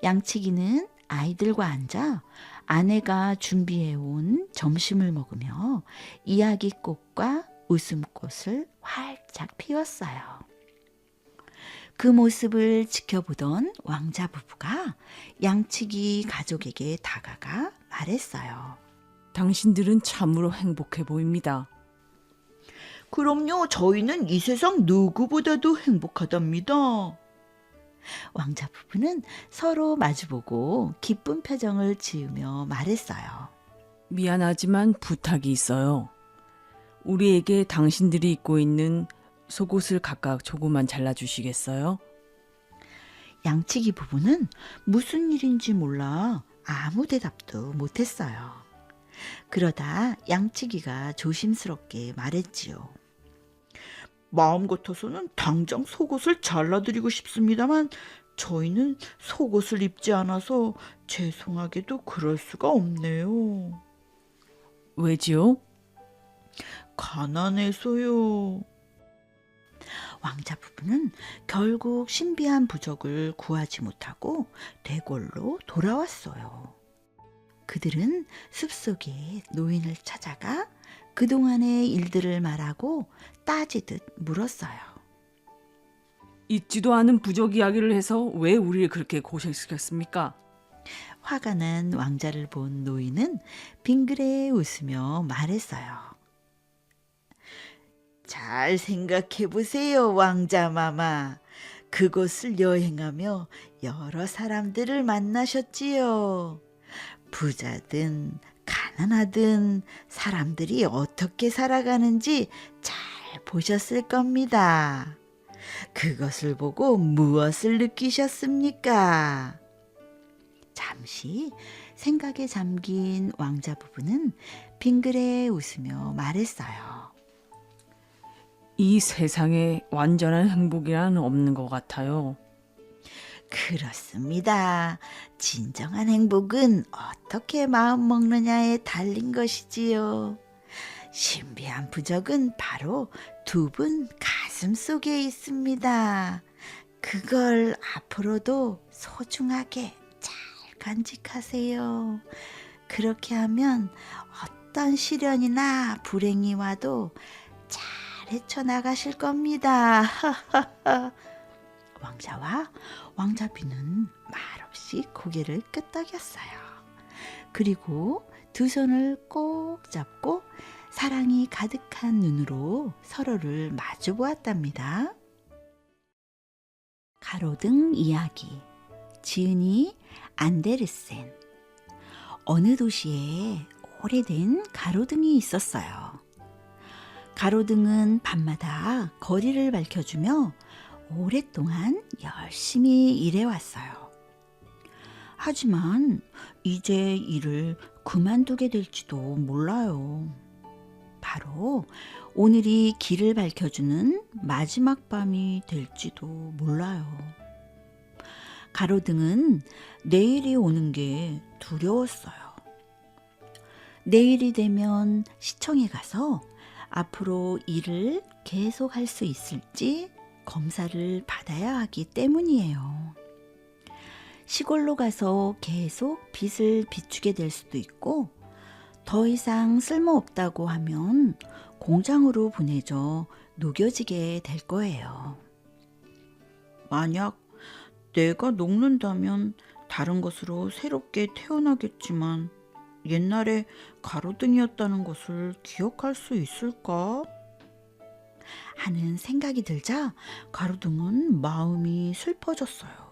B: 양치기는 아이들과 앉아 아내가 준비해온 점심을 먹으며 이야기꽃과 웃음꽃을 활짝 피웠어요. 그 모습을 지켜보던 왕자 부부가 양치기 가족에게 다가가 말했어요.
D: 당신들은 참으로 행복해 보입니다.
C: 그럼요, 저희는 이 세상 누구보다도 행복하답니다.
B: 왕자 부부는 서로 마주보고 기쁜 표정을 지으며 말했어요.
D: 미안하지만 부탁이 있어요. 우리에게 당신들이 입고 있는 속옷을 각각 조금만 잘라주시겠어요?
B: 양치기 부부는 무슨 일인지 몰라 아무 대답도 못했어요. 그러다 양치기가 조심스럽게 말했지요.
C: 마음 같아서는 당장 속옷을 잘라드리고 싶습니다만 저희는 속옷을 입지 않아서 죄송하게도 그럴 수가 없네요.
D: 왜지요?
C: 가난해서요.
B: 왕자 부부는 결국 신비한 부적을 구하지 못하고 대궐로 돌아왔어요. 그들은 숲속에 노인을 찾아가 그동안의 일들을 말하고 따지듯 물었어요.
D: 있지도 않은 부적 이야기를 해서 왜 우리를 그렇게 고생시켰습니까?
B: 화가 난 왕자를 본 노인은 빙그레 웃으며 말했어요.
A: 잘 생각해 보세요, 왕자마마. 그곳을 여행하며 여러 사람들을 만나셨지요. 부자든 가난하든 사람들이 어떻게 살아가는지 잘 보셨을 겁니다. 그것을 보고 무엇을 느끼셨습니까?
B: 잠시 생각에 잠긴 왕자 부부는 빙그레 웃으며 말했어요.
D: 이 세상에 완전한 행복이란 없는 것 같아요.
A: 그렇습니다. 진정한 행복은 어떻게 마음 먹느냐에 달린 것이지요. 신비한 부적은 바로 두 분 가슴 속에 있습니다. 그걸 앞으로도 소중하게 잘 간직하세요. 그렇게 하면 어떤 시련이나 불행이 와도 잘 헤쳐나가실 겁니다. 왕자와 왕자비는 말없이 고개를 끄덕였어요. 그리고 두 손을 꼭 잡고 사랑이 가득한 눈으로 서로를 마주 보았답니다. 가로등 이야기 지은이 안데르센. 어느 도시에 오래된 가로등이 있었어요. 가로등은 밤마다 거리를 밝혀주며 오랫동안 열심히 일해왔어요. 하지만 이제 일을 그만두게 될지도 몰라요. 바로 오늘이 길을 밝혀주는 마지막 밤이 될지도 몰라요. 가로등은 내일이 오는 게 두려웠어요. 내일이 되면 시청에 가서 앞으로 일을 계속 할 수 있을지 검사를 받아야 하기 때문이에요. 시골로 가서 계속 빚을 비추게 될 수도 있고 더 이상 쓸모없다고 하면 공장으로 보내져 녹여지게 될 거예요.
C: 만약 내가 녹는다면 다른 것으로 새롭게 태어나겠지만 옛날에 가로등이었다는 것을 기억할 수 있을까?
B: 하는 생각이 들자 가로등은 마음이 슬퍼졌어요.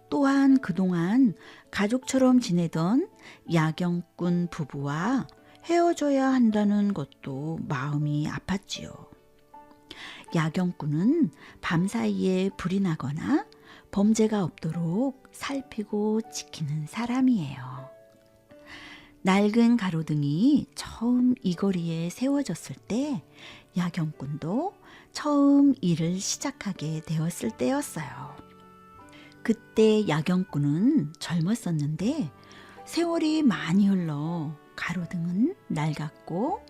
B: 또한 그동안 가족처럼 지내던 야경꾼 부부와 헤어져야 한다는 것도 마음이 아팠지요. 야경꾼은 밤사이에 불이 나거나 범죄가 없도록 살피고 지키는 사람이에요. 낡은 가로등이 처음 이 거리에 세워졌을 때 야경꾼도 처음 일을 시작하게 되었을 때였어요. 그때 야경꾼은 젊었었는데 세월이 많이 흘러 가로등은 낡았고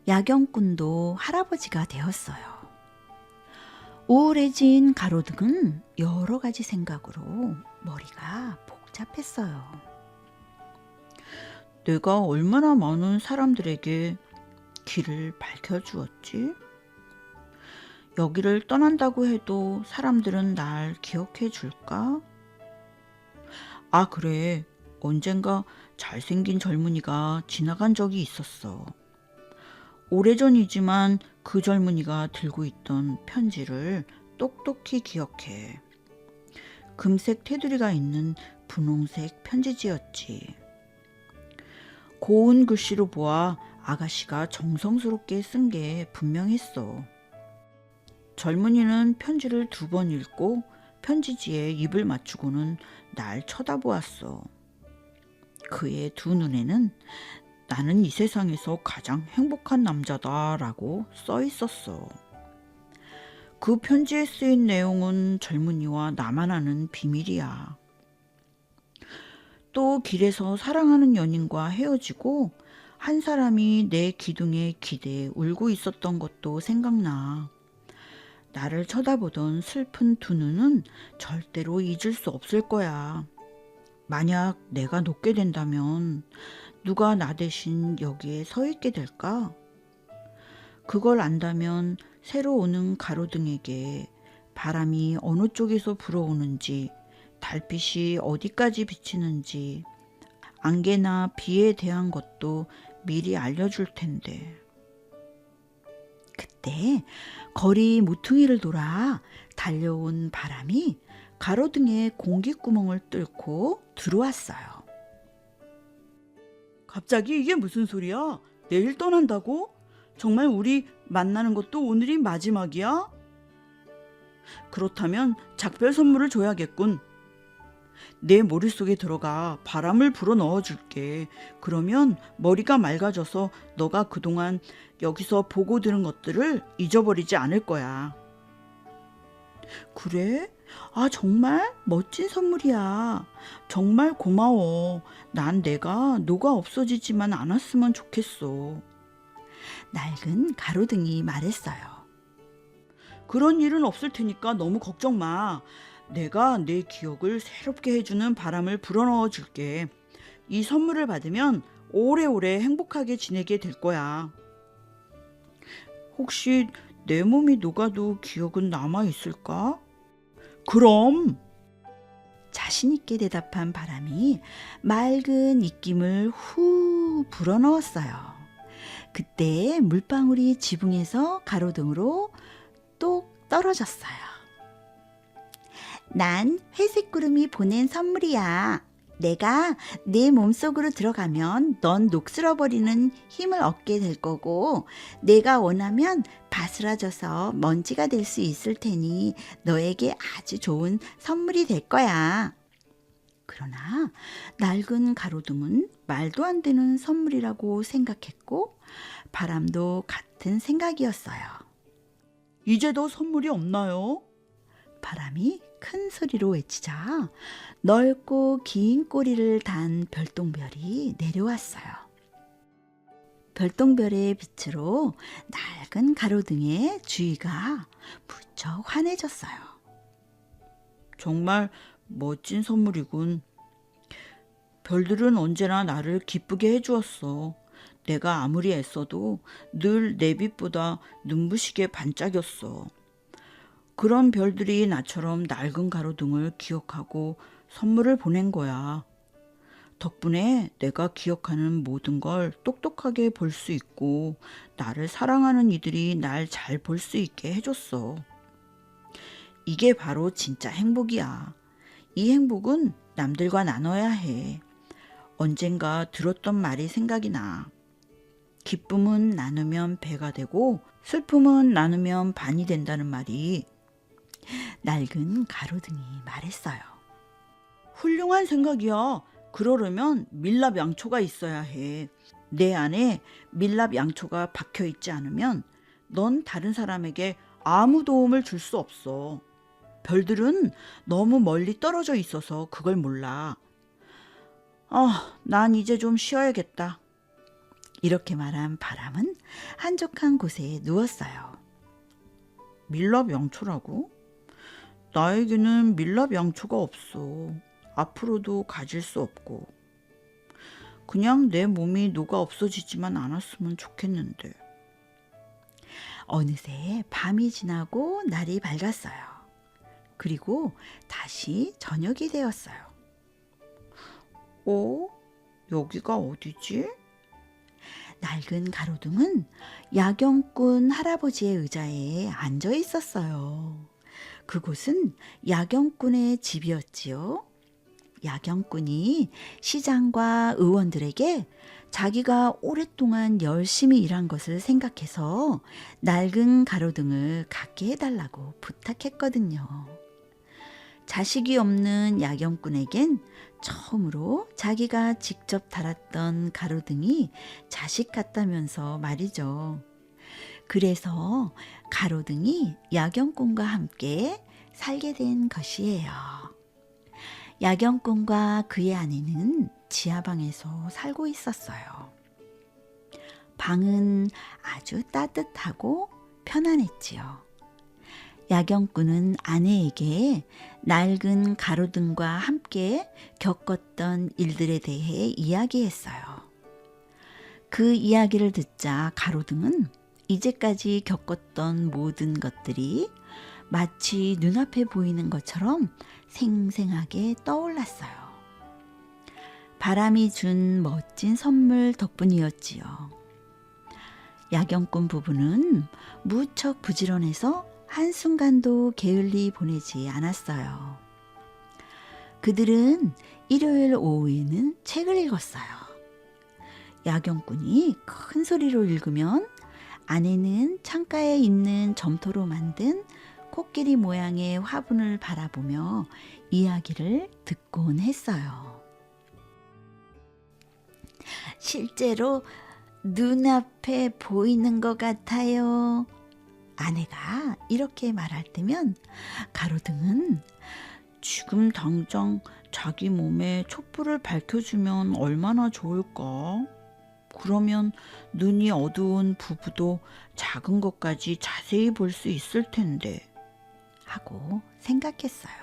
B: 야경꾼도 할아버지가 되었어요. 우울해진 가로등은 여러 가지 생각으로 머리가 복잡했어요.
C: 내가 얼마나 많은 사람들에게 길을 밝혀주었지? 여기를 떠난다고 해도 사람들은 날 기억해 줄까? 아, 그래. 언젠가 잘생긴 젊은이가 지나간 적이 있었어. 오래전이지만 그 젊은이가 들고 있던 편지를 똑똑히 기억해. 금색 테두리가 있는 분홍색 편지지였지. 고운 글씨로 보아 아가씨가 정성스럽게 쓴 게 분명했어. 젊은이는 편지를 2번 읽고 편지지에 입을 맞추고는 날 쳐다보았어. 그의 두 눈에는 나는 이 세상에서 가장 행복한 남자다라고 써 있었어. 그 편지에 쓰인 내용은 젊은이와 나만 아는 비밀이야. 또 길에서 사랑하는 연인과 헤어지고 한 사람이 내 기둥에 기대에 울고 있었던 것도 생각나. 나를 쳐다보던 슬픈 두 눈은 절대로 잊을 수 없을 거야. 만약 내가 녹게 된다면 누가 나 대신 여기에 서 있게 될까? 그걸 안다면 새로 오는 가로등에게 바람이 어느 쪽에서 불어오는지, 달빛이 어디까지 비치는지, 안개나 비에 대한 것도 미리 알려줄 텐데. 그때 거리 모퉁이를 돌아 달려온 바람이 가로등의 공기구멍을 뚫고 들어왔어요. 갑자기 이게 무슨 소리야? 내일 떠난다고? 정말 우리 만나는 것도 오늘이 마지막이야? 그렇다면 작별 선물을 줘야겠군. 내 머릿속에 들어가 바람을 불어 넣어줄게. 그러면 머리가 맑아져서 너가 그동안 여기서 보고 들은 것들을 잊어버리지 않을 거야. 그래? 아, 정말 멋진 선물이야. 정말 고마워. 난 내가 너가 없어지지만 않았으면 좋겠어.
B: 낡은 가로등이 말했어요.
C: 그런 일은 없을 테니까 너무 걱정 마. 내가 내 기억을 새롭게 해주는 바람을 불어넣어 줄게. 이 선물을 받으면 오래오래 행복하게 지내게 될 거야. 혹시 내 몸이 녹아도 기억은 남아있을까? 그럼.
B: 자신 있게 대답한 바람이 맑은 입김을 후 불어넣었어요. 그때 물방울이 지붕에서 가로등으로 똑 떨어졌어요. 난 회색 구름이 보낸 선물이야. 내가 내 몸속으로 들어가면 넌 녹슬어버리는 힘을 얻게 될 거고, 내가 원하면 바스라져서 먼지가 될 수 있을 테니 너에게 아주 좋은 선물이 될 거야. 그러나 낡은 가로등은 말도 안 되는 선물이라고 생각했고, 바람도 같은 생각이었어요.
C: 이제 더 선물이 없나요?
B: 바람이 큰 소리로 외치자 넓고 긴 꼬리를 단 별똥별이 내려왔어요. 별똥별의 빛으로 낡은 가로등의 주위가 무척 환해졌어요.
C: 정말 멋진 선물이군. 별들은 언제나 나를 기쁘게 해주었어. 내가 아무리 애써도 늘 내 빛보다 눈부시게 반짝였어. 그런 별들이 나처럼 낡은 가로등을 기억하고 선물을 보낸 거야. 덕분에 내가 기억하는 모든 걸 똑똑하게 볼 수 있고 나를 사랑하는 이들이 날 잘 볼 수 있게 해줬어. 이게 바로 진짜 행복이야. 이 행복은 남들과 나눠야 해. 언젠가 들었던 말이 생각이 나. 기쁨은 나누면 배가 되고 슬픔은 나누면 반이 된다는 말이.
B: 낡은 가로등이 말했어요.
C: 훌륭한 생각이야. 그러려면 밀랍 양초가 있어야 해. 내 안에 밀랍 양초가 박혀 있지 않으면 넌 다른 사람에게 아무 도움을 줄 수 없어. 별들은 너무 멀리 떨어져 있어서 그걸 몰라. 난 이제 좀 쉬어야겠다.
B: 이렇게 말한 바람은 한적한 곳에 누웠어요.
C: 밀랍 양초라고? 나에게는 밀랍 양초가 없어. 앞으로도 가질 수 없고. 그냥 내 몸이 녹아 없어지지만 않았으면 좋겠는데.
B: 어느새 밤이 지나고 날이 밝았어요. 그리고 다시 저녁이 되었어요.
C: 여기가 어디지?
B: 낡은 가로등은 야경꾼 할아버지의 의자에 앉아 있었어요. 그곳은 야경꾼의 집이었지요. 야경꾼이 시장과 의원들에게 자기가 오랫동안 열심히 일한 것을 생각해서 낡은 가로등을 갖게 해달라고 부탁했거든요. 자식이 없는 야경꾼에겐 처음으로 자기가 직접 달았던 가로등이 자식 같다면서 말이죠. 그래서 가로등이 야경꾼과 함께 살게 된 것이에요. 야경꾼과 그의 아내는 지하방에서 살고 있었어요. 방은 아주 따뜻하고 편안했지요. 야경꾼은 아내에게 낡은 가로등과 함께 겪었던 일들에 대해 이야기했어요. 그 이야기를 듣자 가로등은 이제까지 겪었던 모든 것들이 마치 눈앞에 보이는 것처럼 생생하게 떠올랐어요. 바람이 준 멋진 선물 덕분이었지요. 야경꾼 부부는 무척 부지런해서 한순간도 게을리 보내지 않았어요. 그들은 일요일 오후에는 책을 읽었어요. 야경꾼이 큰 소리로 읽으면 아내는 창가에 있는 점토로 만든 코끼리 모양의 화분을 바라보며 이야기를 듣곤 했어요. 실제로 눈앞에 보이는 것 같아요. 아내가 이렇게 말할 때면 가로등은 지금 당장 자기 몸에 촛불을 밝혀주면 얼마나 좋을까? 그러면 눈이 어두운 부부도 작은 것까지 자세히 볼 수 있을 텐데 하고 생각했어요.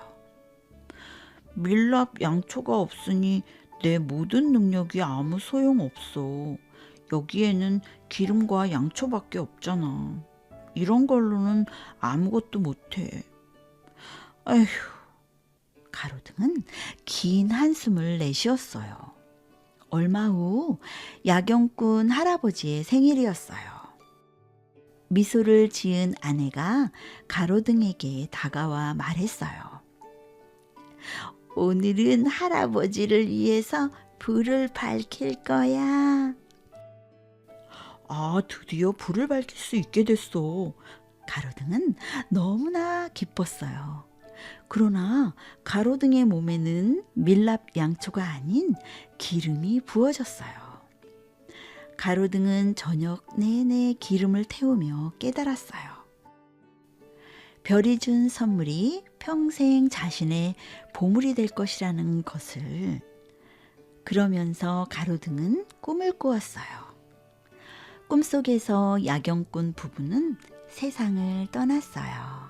C: 밀랍 양초가 없으니 내 모든 능력이 아무 소용없어. 여기에는 기름과 양초밖에 없잖아. 이런 걸로는 아무것도 못해. 아휴.
B: 가로등은 긴 한숨을 내쉬었어요. 얼마 후 야경꾼 할아버지의 생일이었어요. 미소를 지은 아내가 가로등에게 다가와 말했어요. 오늘은 할아버지를 위해서 불을 밝힐 거야.
C: 드디어 불을 밝힐 수 있게 됐어.
B: 가로등은 너무나 기뻤어요. 그러나 가로등의 몸에는 밀랍 양초가 아닌 기름이 부어졌어요. 가로등은 저녁 내내 기름을 태우며 깨달았어요. 별이 준 선물이 평생 자신의 보물이 될 것이라는 것을. 그러면서 가로등은 꿈을 꾸었어요. 꿈속에서 야경꾼 부부는 세상을 떠났어요.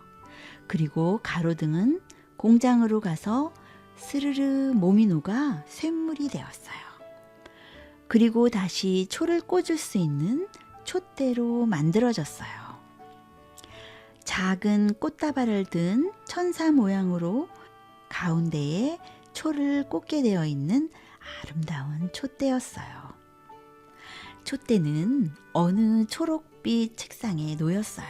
B: 그리고 가로등은 공장으로 가서 스르르 몸이 녹아 쇳물이 되었어요. 그리고 다시 초를 꽂을 수 있는 촛대로 만들어졌어요. 작은 꽃다발을 든 천사 모양으로 가운데에 초를 꽂게 되어 있는 아름다운 촛대였어요. 촛대는 어느 초록빛 책상에 놓였어요.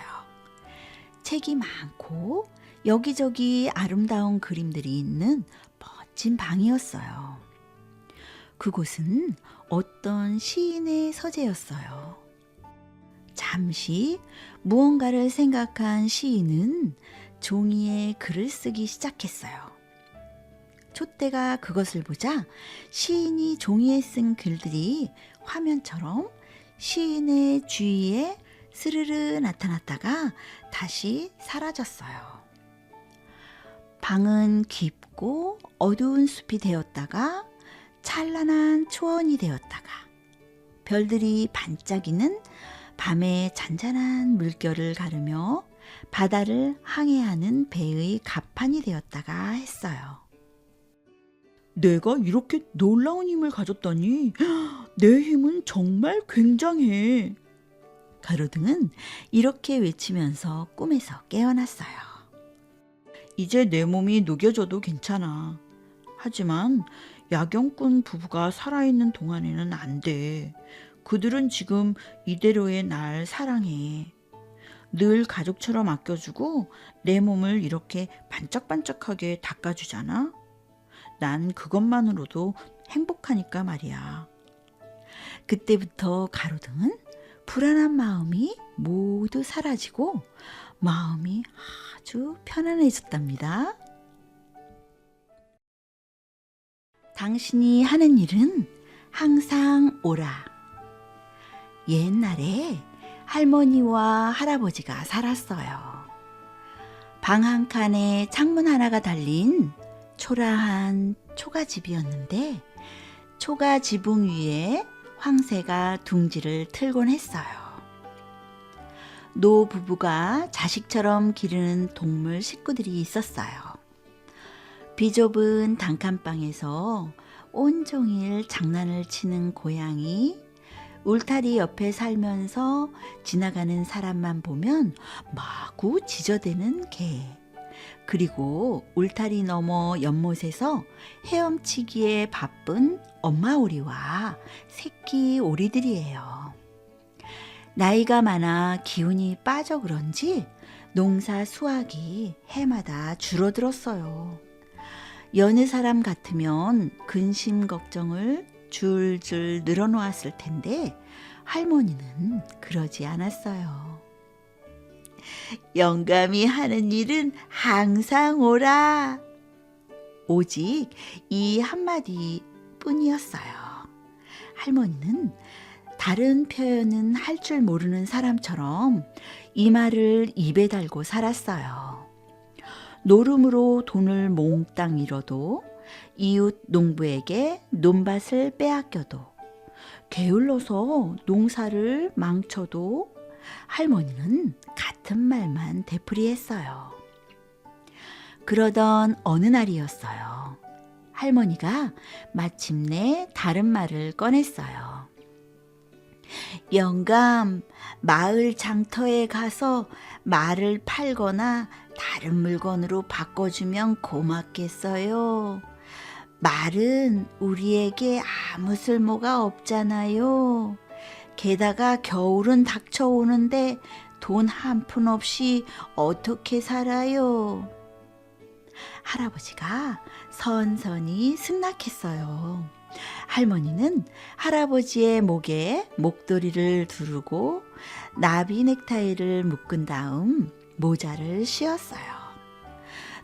B: 책이 많고 여기저기 아름다운 그림들이 있는 멋진 방이었어요. 그곳은 어떤 시인의 서재였어요. 잠시 무언가를 생각한 시인은 종이에 글을 쓰기 시작했어요. 촛대가 그것을 보자 시인이 종이에 쓴 글들이 화면처럼 시인의 주위에 스르르 나타났다가 다시 사라졌어요. 방은 깊고 어두운 숲이 되었다가 찬란한 초원이 되었다가 별들이 반짝이는 밤의 잔잔한 물결을 가르며 바다를 항해하는 배의 갑판이 되었다가 했어요.
C: 내가 이렇게 놀라운 힘을 가졌다니 내 힘은 정말 굉장해.
B: 가로등은 이렇게 외치면서 꿈에서 깨어났어요.
C: 이제 내 몸이 녹여져도 괜찮아. 하지만 야경꾼 부부가 살아있는 동안에는 안 돼. 그들은 지금 이대로의 날 사랑해. 늘 가족처럼 아껴주고 내 몸을 이렇게 반짝반짝하게 닦아주잖아. 난 그것만으로도 행복하니까 말이야.
B: 그때부터 가로등은 불안한 마음이 모두 사라지고 마음이 아주 편안해졌답니다. 당신이 하는 일은 항상 오라. 옛날에 할머니와 할아버지가 살았어요. 방 한 칸에 창문 하나가 달린 초라한 초가집이었는데 초가 지붕 위에 황새가 둥지를 틀곤 했어요. 노 부부가 자식처럼 기르는 동물 식구들이 있었어요. 비좁은 단칸방에서 온종일 장난을 치는 고양이, 울타리 옆에 살면서 지나가는 사람만 보면 마구 지저대는 개, 그리고 울타리 너머 연못에서 헤엄치기에 바쁜 엄마 오리와 새끼 오리들이에요. 나이가 많아 기운이 빠져 그런지 농사 수확이 해마다 줄어들었어요. 여느 사람 같으면 근심 걱정을 줄줄 늘어놓았을 텐데 할머니는 그러지 않았어요. 영감이 하는 일은 항상 오라. 오직 이 한마디 뿐이었어요. 할머니는 다른 표현은 할 줄 모르는 사람처럼 이 말을 입에 달고 살았어요. 노름으로 돈을 몽땅 잃어도 이웃 농부에게 논밭을 빼앗겨도 게을러서 농사를 망쳐도 할머니는 같은 말만 되풀이했어요. 그러던 어느 날이었어요. 할머니가 마침내 다른 말을 꺼냈어요. 영감, 마을 장터에 가서 말을 팔거나 다른 물건으로 바꿔주면 고맙겠어요. 말은 우리에게 아무 쓸모가 없잖아요. 게다가 겨울은 닥쳐오는데 돈 한 푼 없이 어떻게 살아요? 할아버지가 선선히 승낙했어요. 할머니는 할아버지의 목에 목도리를 두르고 나비 넥타이를 묶은 다음 모자를 씌웠어요.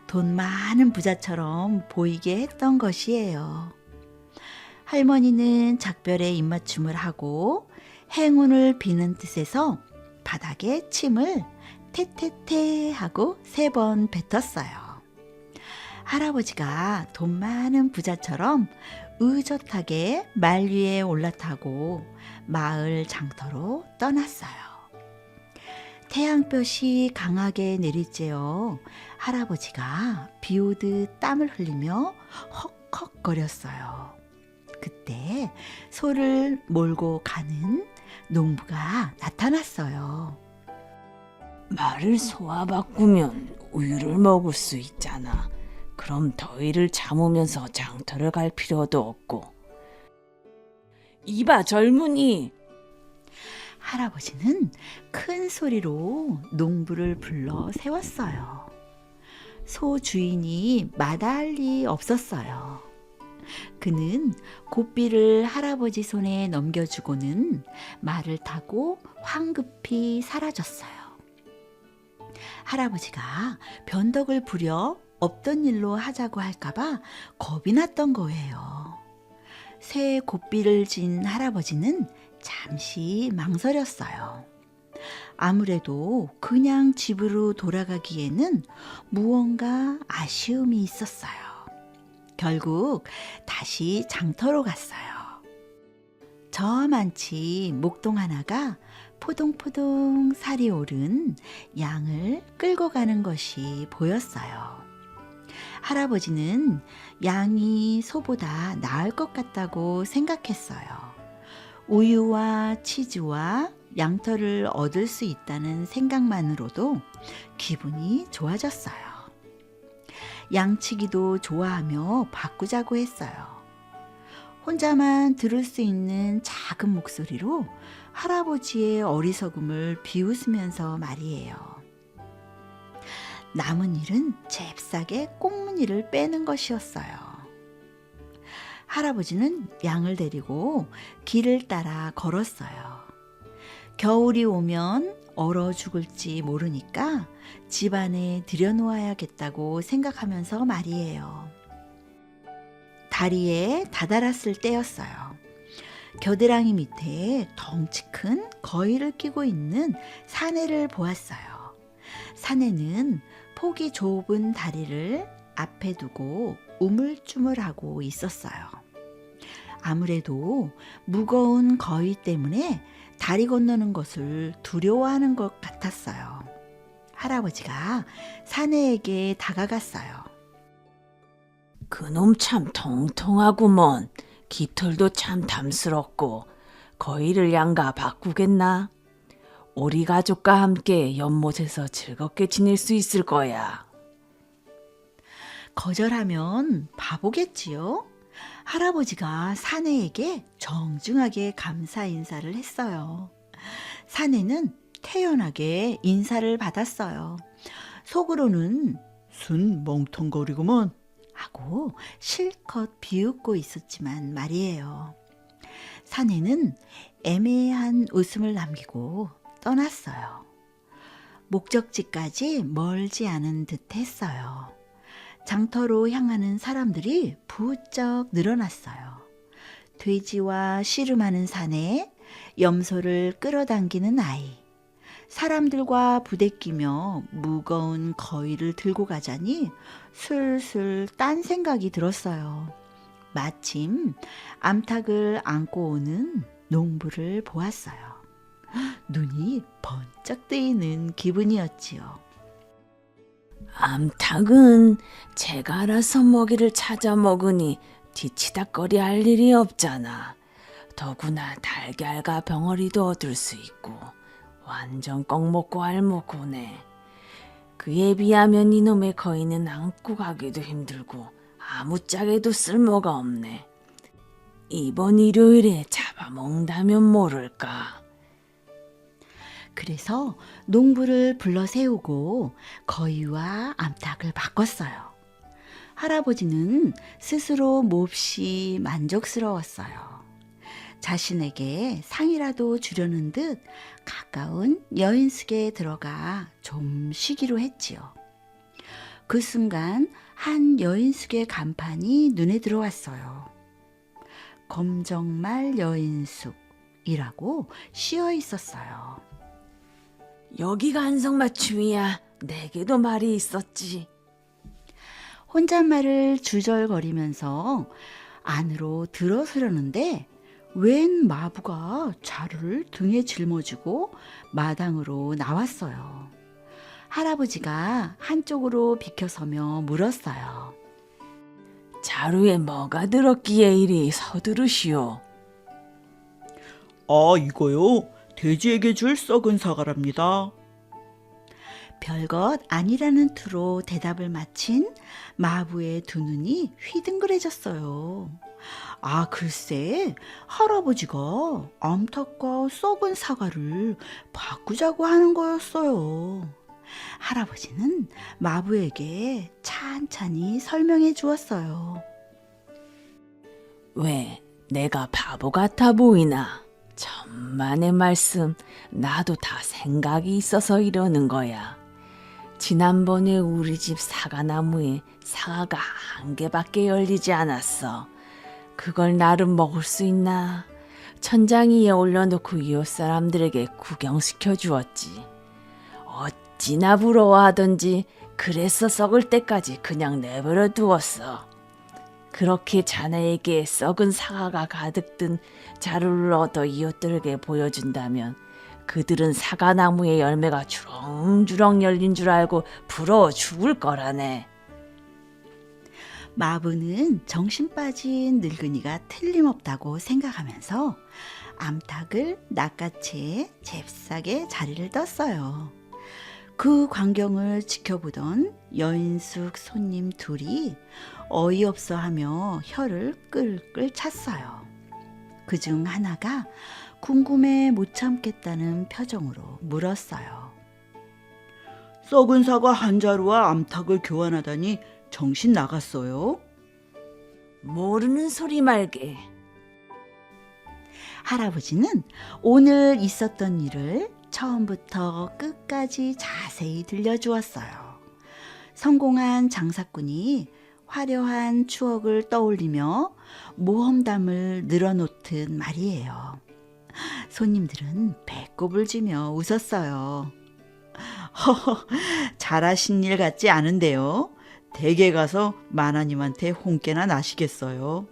B: 돈 많은 부자처럼 보이게 했던 것이에요. 할머니는 작별에 입맞춤을 하고 행운을 비는 뜻에서 바닥에 침을 테테테 하고 3번 뱉었어요. 할아버지가 돈 많은 부자처럼 의젓하게 말 위에 올라타고 마을 장터로 떠났어요. 태양볕이 강하게 내리쬐어 할아버지가 비 오듯 땀을 흘리며 헉헉거렸어요. 그때 소를 몰고 가는 농부가 나타났어요.
E: 말을 소화 바꾸면 우유를 먹을 수 있잖아. 그럼 더위를 참으면서 장터를 갈 필요도 없고. 이봐 젊은이.
B: 할아버지는 큰 소리로 농부를 불러 세웠어요. 소 주인이 마다할 리 없었어요. 그는 고삐를 할아버지 손에 넘겨주고는 말을 타고 황급히 사라졌어요. 할아버지가 변덕을 부려 없던 일로 하자고 할까봐 겁이 났던 거예요. 새 고삐를 진 할아버지는 잠시 망설였어요. 아무래도 그냥 집으로 돌아가기에는 무언가 아쉬움이 있었어요. 결국 다시 장터로 갔어요. 저만치 목동 하나가 포동포동 살이 오른 양을 끌고 가는 것이 보였어요. 할아버지는 양이 소보다 나을 것 같다고 생각했어요. 우유와 치즈와 양털을 얻을 수 있다는 생각만으로도 기분이 좋아졌어요. 양치기도 좋아하며 바꾸자고 했어요. 혼자만 들을 수 있는 작은 목소리로 할아버지의 어리석음을 비웃으면서 말이에요. 남은 일은 잽싸게 꽁무니를 빼는 것이었어요. 할아버지는 양을 데리고 길을 따라 걸었어요. 겨울이 오면 얼어 죽을지 모르니까 집 안에 들여놓아야겠다고 생각하면서 말이에요. 다리에 다다랐을 때였어요. 겨드랑이 밑에 덩치 큰 거위를 끼고 있는 사내를 보았어요. 사내는 폭이 좁은 다리를 앞에 두고 우물쭈물하고 있었어요. 아무래도 무거운 거위 때문에 다리 건너는 것을 두려워하는 것 같았어요. 할아버지가 사내에게 다가갔어요.
E: 그놈 참 통통하구먼. 깃털도 참 담스럽고 거위를 양가 바꾸겠나? 우리 가족과 함께 연못에서 즐겁게 지낼 수 있을 거야.
B: 거절하면 바보겠지요? 할아버지가 사내에게 정중하게 감사 인사를 했어요. 사내는 태연하게 인사를 받았어요. 속으로는 순 멍텅거리구먼 하고 실컷 비웃고 있었지만 말이에요. 사내는 애매한 웃음을 남기고 떠났어요. 목적지까지 멀지 않은 듯 했어요. 장터로 향하는 사람들이 부쩍 늘어났어요. 돼지와 씨름하는 사내, 염소를 끌어당기는 아이, 사람들과 부대끼며 무거운 거위를 들고 가자니 슬슬 딴 생각이 들었어요. 마침 암탉을 안고 오는 농부를 보았어요. 눈이 번쩍 뜨이는 기분이었지요.
E: 암탉은 제가 알아서 먹이를 찾아 먹으니 뒤치다꺼리 할 일이 없잖아. 더구나 달걀과 병어리도 얻을 수 있고 완전 꺽 먹고 알 먹고네. 그에 비하면 이놈의 거위는 안고 가기도 힘들고 아무짝에도 쓸모가 없네. 이번 일요일에 잡아먹는다면 모를까.
B: 그래서 농부를 불러 세우고 거위와 암탉을 바꿨어요. 할아버지는 스스로 몹시 만족스러웠어요. 자신에게 상이라도 주려는 듯 가까운 여인숙에 들어가 좀 쉬기로 했지요. 그 순간 한 여인숙의 간판이 눈에 들어왔어요. 검정말 여인숙이라고 씌어 있었어요.
E: 여기가 안성맞춤이야. 내게도 말이 있었지.
B: 혼잣말을 주절거리면서 안으로 들어서려는데 웬 마부가 자루를 등에 짊어지고 마당으로 나왔어요. 할아버지가 한쪽으로 비켜서며 물었어요.
E: 자루에 뭐가 들었기에 이리 서두르시오.
C: 아, 이거요? 돼지에게 줄 썩은 사과랍니다.
B: 별것 아니라는 투로 대답을 마친 마부의 두 눈이 휘둥그레졌어요. 아, 글쎄, 할아버지가 암탉과 썩은 사과를 바꾸자고 하는 거였어요. 할아버지는 마부에게 찬찬히 설명해 주었어요.
E: 왜 내가 바보 같아 보이나? 천만의 말씀, 나도 다 생각이 있어서 이러는 거야. 지난번에 우리 집 사과나무에 사과가 한 개밖에 열리지 않았어. 그걸 나름 먹을 수 있나? 천장 위에 올려놓고 이웃 사람들에게 구경시켜 주었지. 어찌나 부러워하던지 그래서 썩을 때까지 그냥 내버려 두었어. 그렇게 자네에게 썩은 사과가 가득 든 자루를 얻어 이웃들에게 보여준다면 그들은 사과나무의 열매가 주렁주렁 열린 줄 알고 부러워 죽을 거라네.
B: 마부는 정신 빠진 늙은이가 틀림없다고 생각하면서 암탉을 낚아채 잽싸게 자리를 떴어요. 그 광경을 지켜보던 여인숙 손님 둘이 어이없어 하며 혀를 끌끌 찼어요. 그중 하나가 궁금해 못 참겠다는 표정으로 물었어요.
C: 썩은 사과 한 자루와 암탉을 교환하다니 정신 나갔어요?
E: 모르는 소리 말게.
B: 할아버지는 오늘 있었던 일을 처음부터 끝까지 자세히 들려주었어요. 성공한 장사꾼이 화려한 추억을 떠올리며 모험담을 늘어놓듯 말이에요. 손님들은 배꼽을 쥐며 웃었어요. 허허, 잘하신 일 같지 않은데요. 댁에 가서 마나님한테 혼깨나 나시겠어요.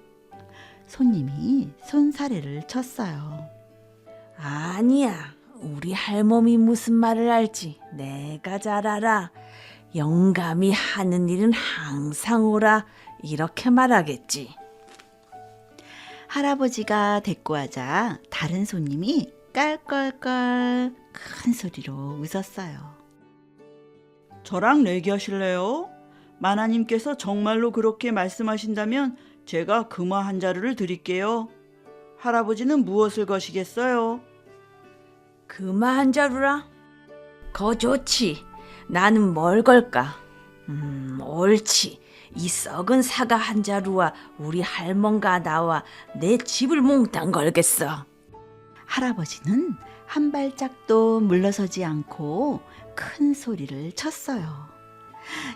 B: 손님이 손사래를 쳤어요.
E: 아니야. 우리 할멈이 무슨 말을 할지 내가 잘 알아. 영감이 하는 일은 항상 오라. 이렇게 말하겠지.
B: 할아버지가 대꾸하자 다른 손님이 깔깔깔 큰 소리로 웃었어요.
C: 저랑 내기하실래요? 마나님께서 정말로 그렇게 말씀하신다면 제가 금화 한 자루를 드릴게요. 할아버지는 무엇을 거시겠어요?
E: 금화 한 자루라? 거 좋지. 나는 뭘 걸까? 옳지. 이 썩은 사과 한 자루와 우리 할멈과 나와 내 집을 몽땅 걸겠어.
B: 할아버지는 한 발짝도 물러서지 않고 큰 소리를 쳤어요.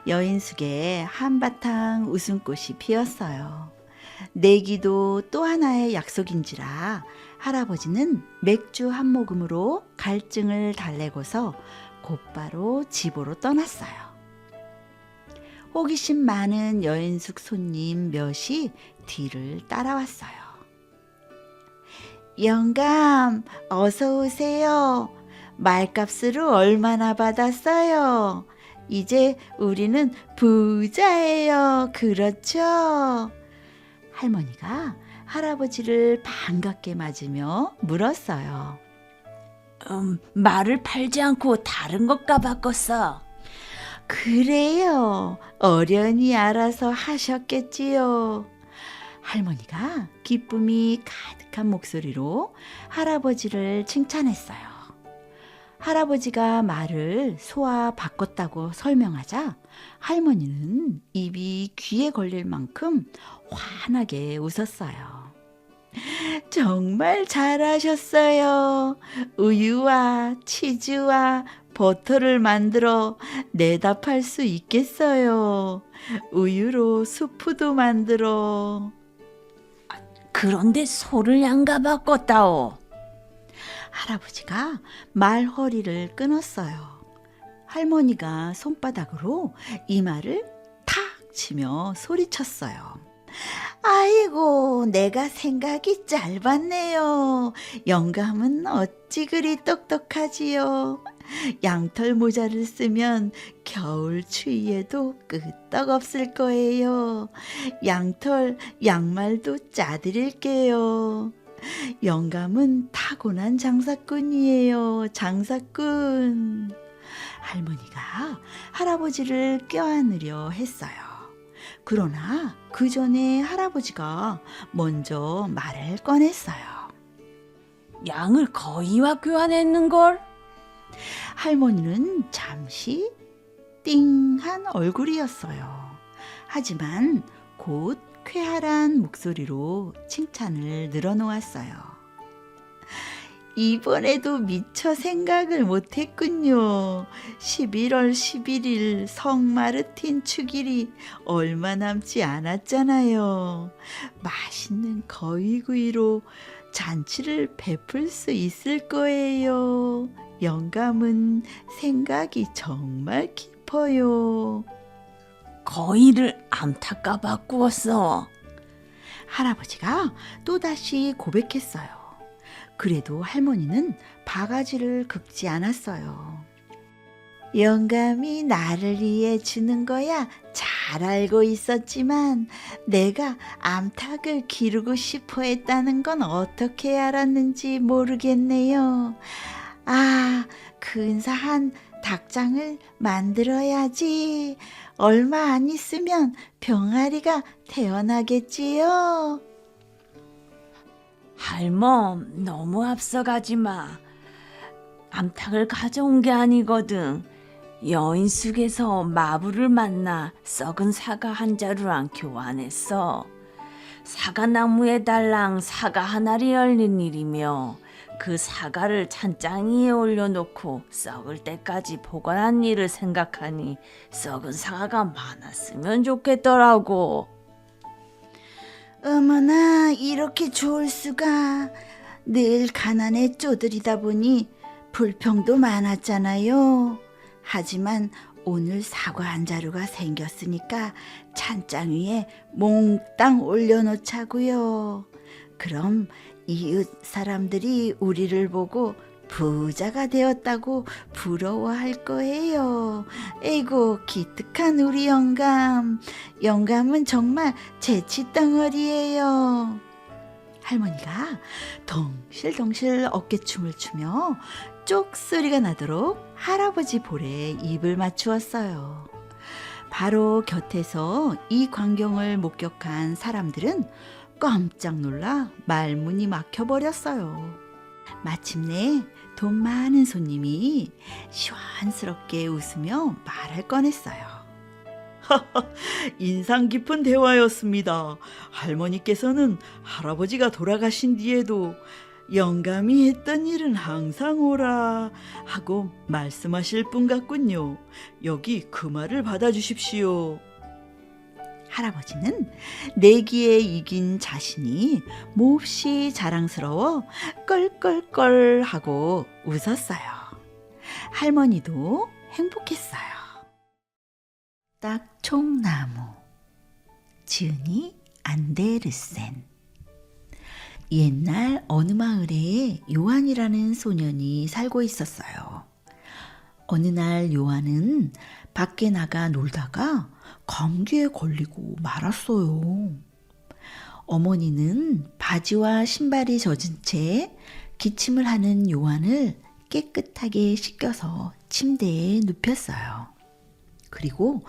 B: 여인숙에 한바탕 웃음꽃이 피었어요. 내기도 또 하나의 약속인지라 할아버지는 맥주 한 모금으로 갈증을 달래고서 곧바로 집으로 떠났어요. 호기심 많은 여인숙 손님 몇이 뒤를 따라왔어요. 영감, 어서 오세요. 말값으로 얼마나 받았어요? 이제 우리는 부자예요. 그렇죠? 할머니가 할아버지를 반갑게 맞으며 물었어요.
E: 말을 팔지 않고 다른 것과 바꿨어.
B: 그래요. 어련히 알아서 하셨겠지요. 할머니가 기쁨이 가득한 목소리로 할아버지를 칭찬했어요. 할아버지가 말을 소화 바꿨다고 설명하자 할머니는 입이 귀에 걸릴 만큼 환하게 웃었어요. 정말 잘하셨어요. 우유와 치즈와 버터를 만들어 내다 팔 수 있겠어요. 우유로 수프도 만들어.
E: 그런데 소를 양가 바꿨다오.
B: 할아버지가 말허리를 끊었어요. 할머니가 손바닥으로 이마를 탁 치며 소리쳤어요. 아이고, 내가 생각이 짧았네요. 영감은 어찌 그리 똑똑하지요. 양털 모자를 쓰면 겨울 추위에도 끄떡없을 거예요. 양털 양말도 짜드릴게요. 영감은 타고난 장사꾼이에요. 장사꾼. 할머니가 할아버지를 껴안으려 했어요. 그러나 그 전에 할아버지가 먼저 말을 꺼냈어요.
E: 양을 거의와 교환했는걸?
B: 할머니는 잠시 띵한 얼굴이었어요. 하지만 곧 쾌활한 목소리로 칭찬을 늘어놓았어요. 이번에도 미처 생각을 못했군요. 11월 11일 성마르틴 축일이 얼마 남지 않았잖아요. 맛있는 거위구이로 잔치를 베풀 수 있을 거예요.
C: 영감은 생각이 정말 깊어요.
E: 거의를 암탉과 바꾸었어.
B: 할아버지가 또다시 고백했어요. 그래도 할머니는 바가지를 긁지 않았어요. 영감이 나를 위해 주는 거야 잘 알고 있었지만 내가 암탉을 기르고 싶어 했다는 건 어떻게 알았는지 모르겠네요. 아, 근사한 닭장을 만들어야지. 얼마 안 있으면 병아리가 태어나겠지요.
E: 할멈, 너무 앞서가지 마. 암탉을 가져온 게 아니거든. 여인숙에서 마부를 만나 썩은 사과 한 자루랑 교환했어. 사과나무에 달랑 사과 한 알이 열린 일이며 그 사과를 찬장 위에 올려놓고 썩을 때까지 보관한 일을 생각하니 썩은 사과가 많았으면 좋겠더라고.
B: 어머나, 이렇게 좋을 수가. 늘 가난에 쪼들이다 보니 불평도 많았잖아요. 하지만 오늘 사과 한 자루가 생겼으니까 찬장 위에 몽땅 올려놓자고요. 그럼 이웃 사람들이 우리를 보고 부자가 되었다고 부러워할 거예요. 에이고, 기특한 우리 영감. 영감은 정말 재치덩어리예요. 할머니가 덩실덩실 어깨춤을 추며 쪽소리가 나도록 할아버지 볼에 입을 맞추었어요. 바로 곁에서 이 광경을 목격한 사람들은 깜짝 놀라 말문이 막혀버렸어요. 마침내 돈 많은 손님이 시원스럽게 웃으며 말을 꺼냈어요.
C: 인상 깊은 대화였습니다. 할머니께서는 할아버지가 돌아가신 뒤에도 영감이 했던 일은 항상 오라 하고 말씀하실 분 같군요. 여기 그 말을 받아주십시오.
B: 할아버지는 내기에 이긴 자신이 몹시 자랑스러워 껄껄껄 하고 웃었어요. 할머니도 행복했어요. 딱총나무, 지은이 안데르센. 옛날 어느 마을에 요한이라는 소년이 살고 있었어요. 어느 날 요한은 밖에 나가 놀다가 감기에 걸리고 말았어요. 어머니는 바지와 신발이 젖은 채 기침을 하는 요한을 깨끗하게 씻겨서 침대에 눕혔어요. 그리고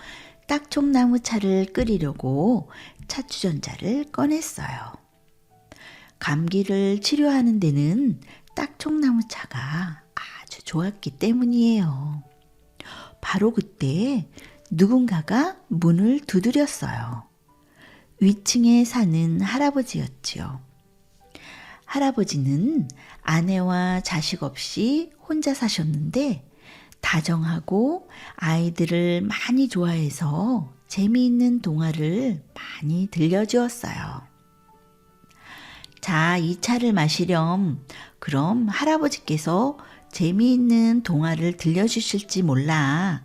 B: 딱총나무 차를 끓이려고 차주전자를 꺼냈어요. 감기를 치료하는 데는 딱총나무 차가 아주 좋았기 때문이에요. 바로 그때 누군가가 문을 두드렸어요. 위층에 사는 할아버지였지요. 할아버지는 아내와 자식 없이 혼자 사셨는데 다정하고 아이들을 많이 좋아해서 재미있는 동화를 많이 들려주었어요. 자, 이 차를 마시렴. 그럼 할아버지께서 재미있는 동화를 들려주실지 몰라.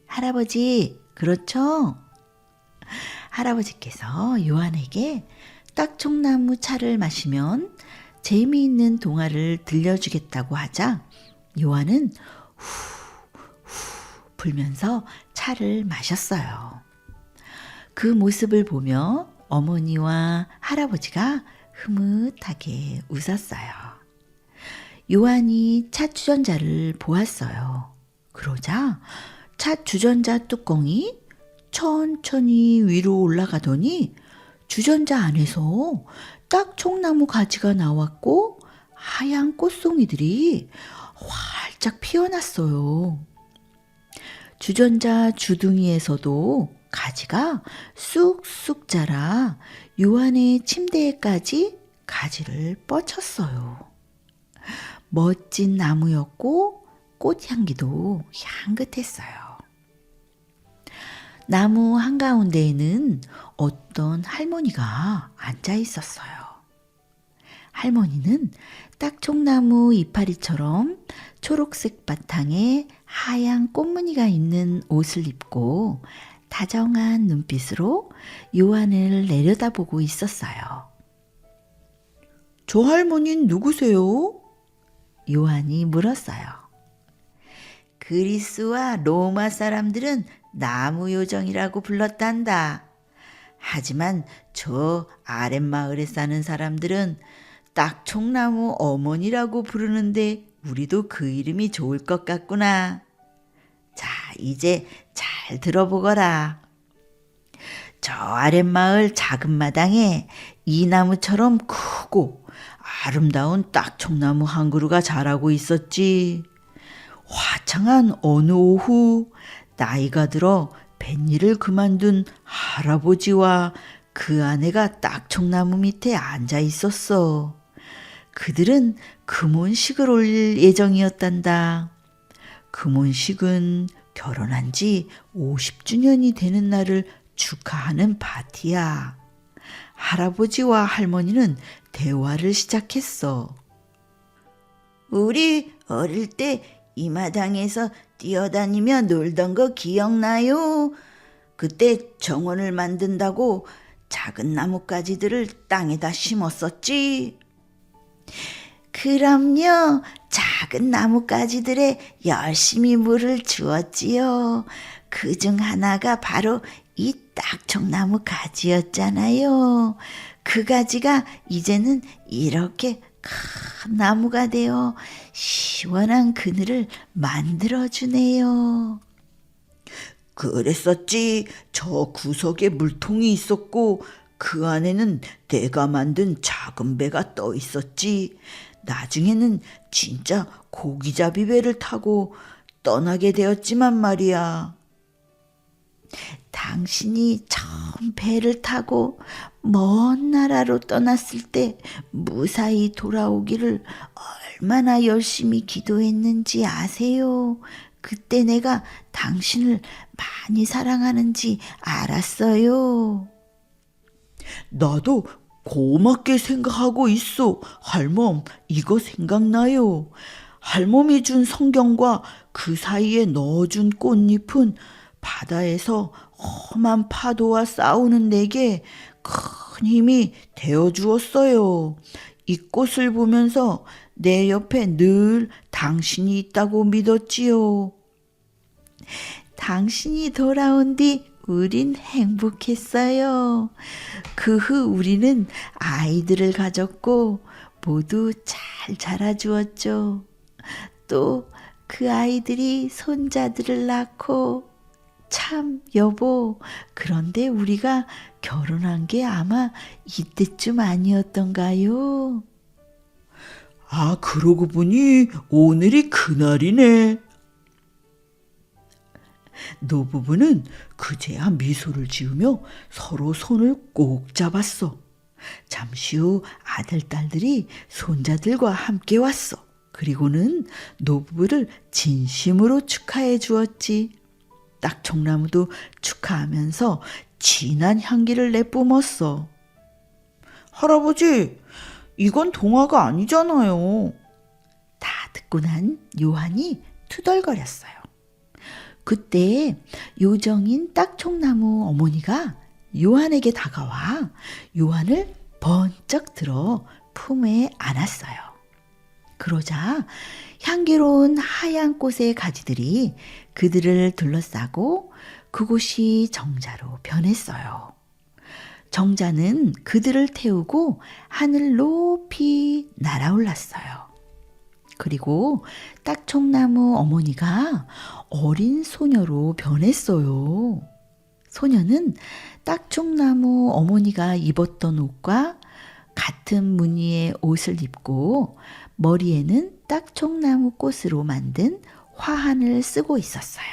B: 할아버지, 그렇죠? 할아버지께서 요한에게 딱총나무 차를 마시면 재미있는 동화를 들려주겠다고 하자 요한은 후 불면서 차를 마셨어요. 그 모습을 보며 어머니와 할아버지가 흐뭇하게 웃었어요. 요한이 차 주전자를 보았어요. 그러자 차 주전자 뚜껑이 천천히 위로 올라가더니 주전자 안에서 딱총나무 가지가 나왔고 하얀 꽃송이들이 활짝 피어났어요. 주전자 주둥이에서도 가지가 쑥쑥 자라 요한의 침대에까지 가지를 뻗쳤어요. 멋진 나무였고 꽃향기도 향긋했어요. 나무 한가운데에는 어떤 할머니가 앉아 있었어요. 할머니는 딱총나무 이파리처럼 초록색 바탕에 하얀 꽃무늬가 있는 옷을 입고 다정한 눈빛으로 요한을 내려다보고 있었어요.
C: 저 할머니는 누구세요?
B: 요한이 물었어요. 그리스와 로마 사람들은 나무 요정이라고 불렀단다. 하지만 저 아랫마을에 사는 사람들은 딱총나무 어머니라고 부르는데 우리도 그 이름이 좋을 것 같구나. 자, 이제 잘 들어보거라. 저 아랫마을 작은 마당에 이 나무처럼 크고 아름다운 딱총나무 한 그루가 자라고 있었지. 화창한 어느 오후 나이가 들어 뱃일을 그만둔 할아버지와 그 아내가 딱총나무 밑에 앉아 있었어. 그들은 금혼식을 올릴 예정이었단다. 금혼식은 결혼한 지 50주년이 되는 날을 축하하는 파티야. 할아버지와 할머니는 대화를 시작했어. 우리 어릴 때 이 마당에서 뛰어다니며 놀던 거 기억나요? 그때 정원을 만든다고 작은 나뭇가지들을 땅에다 심었었지. 그럼요. 작은 나뭇가지들에 열심히 물을 주었지요. 그중 하나가 바로 이 딱총나무 가지였잖아요. 그 가지가 이제는 이렇게 큰 나무가 되어 시원한 그늘을 만들어주네요. 그랬었지. 저 구석에 물통이 있었고 그 안에는 내가 만든 작은 배가 떠 있었지. 나중에는 진짜 고기잡이 배를 타고 떠나게 되었지만 말이야. 당신이 처음 배를 타고 먼 나라로 떠났을 때 무사히 돌아오기를 얼마나 열심히 기도했는지 아세요? 그때 내가 당신을 많이 사랑하는지 알았어요.
C: 나도 고맙게 생각하고 있어. 할멈, 이거 생각나요. 할멈이 준 성경과 그 사이에 넣어준 꽃잎은 바다에서 험한 파도와 싸우는 내게 큰 힘이 되어주었어요. 이 꽃을 보면서 내 옆에 늘 당신이 있다고 믿었지요. 당신이 돌아온 뒤 우린 행복했어요. 그 후 우리는 아이들을 가졌고 모두 잘 자라주었죠. 또 그 아이들이 손자들을 낳고 참 여보, 그런데 우리가 결혼한 게 아마 이때쯤 아니었던가요? 아, 그러고 보니 오늘이 그날이네. 노부부는 그제야 미소를 지으며 서로 손을 꼭 잡았어. 잠시 후 아들, 딸들이 손자들과 함께 왔어. 그리고는 노부부를 진심으로 축하해 주었지. 딱총나무도 축하하면서 진한 향기를 내뿜었어. 할아버지, 이건 동화가 아니잖아요.
B: 다 듣고 난 요한이 투덜거렸어요. 그때 요정인 딱총나무 어머니가 요한에게 다가와 요한을 번쩍 들어 품에 안았어요. 그러자 향기로운 하얀 꽃의 가지들이 그들을 둘러싸고 그곳이 정자로 변했어요. 정자는 그들을 태우고 하늘 높이 날아올랐어요. 그리고 딱총나무 어머니가 어린 소녀로 변했어요. 소녀는 딱총나무 어머니가 입었던 옷과 같은 무늬의 옷을 입고 머리에는 딱총나무 꽃으로 만든 화환을 쓰고 있었어요.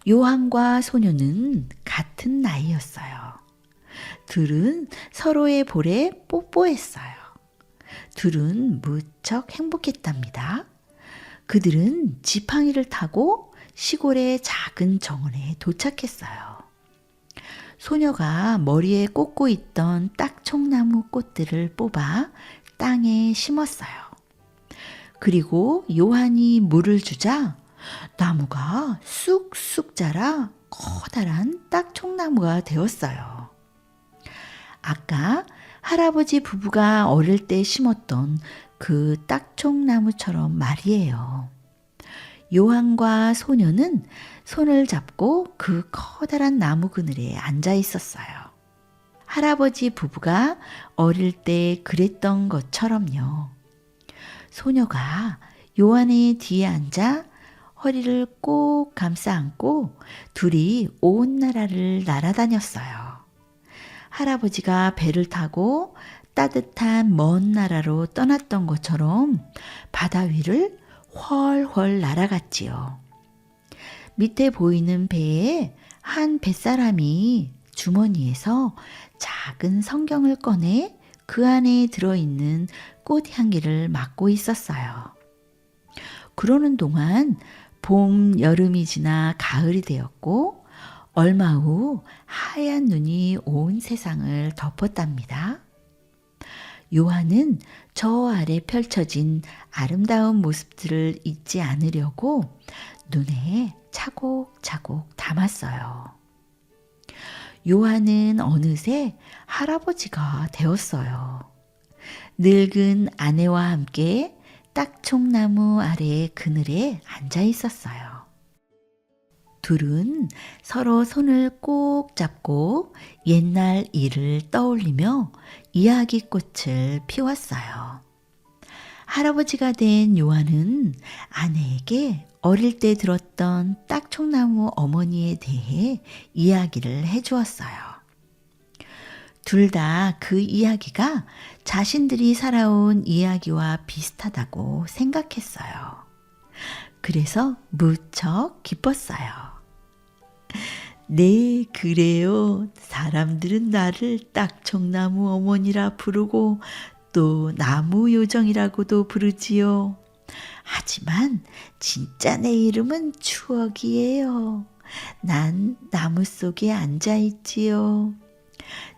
B: 요한과 소녀는 같은 나이였어요. 둘은 서로의 볼에 뽀뽀했어요. 둘은 무척 행복했답니다. 그들은 지팡이를 타고 시골의 작은 정원에 도착했어요. 소녀가 머리에 꽂고 있던 딱총나무 꽃들을 뽑아 땅에 심었어요. 그리고 요한이 물을 주자 나무가 쑥쑥 자라 커다란 딱총나무가 되었어요. 아까 할아버지 부부가 어릴 때 심었던 그 딱총나무처럼 말이에요. 요한과 소녀는 손을 잡고 그 커다란 나무 그늘에 앉아 있었어요. 할아버지 부부가 어릴 때 그랬던 것처럼요. 소녀가 요한의 뒤에 앉아 허리를 꼭 감싸 안고 둘이 온 나라를 날아다녔어요. 할아버지가 배를 타고 따뜻한 먼 나라로 떠났던 것처럼 바다 위를 훨훨 날아갔지요. 밑에 보이는 배에 한 뱃사람이 주머니에서 작은 성경을 꺼내 그 안에 들어있는 꽃향기를 맡고 있었어요. 그러는 동안 봄, 여름이 지나 가을이 되었고 얼마 후 하얀 눈이 온 세상을 덮었답니다. 요한은 저 아래 펼쳐진 아름다운 모습들을 잊지 않으려고 눈에 차곡차곡 담았어요. 요한은 어느새 할아버지가 되었어요. 늙은 아내와 함께 딱총나무 아래 그늘에 앉아 있었어요. 둘은 서로 손을 꼭 잡고 옛날 일을 떠올리며 이야기꽃을 피웠어요. 할아버지가 된 요한은 아내에게 어릴 때 들었던 딱총나무 어머니에 대해 이야기를 해주었어요. 둘 다 그 이야기가 자신들이 살아온 이야기와 비슷하다고 생각했어요. 그래서 무척 기뻤어요. 네, 그래요. 사람들은 나를 딱총나무 어머니라 부르고 또 나무 요정이라고도 부르지요. 하지만 진짜 내 이름은 추억이에요. 난 나무 속에 앉아 있지요.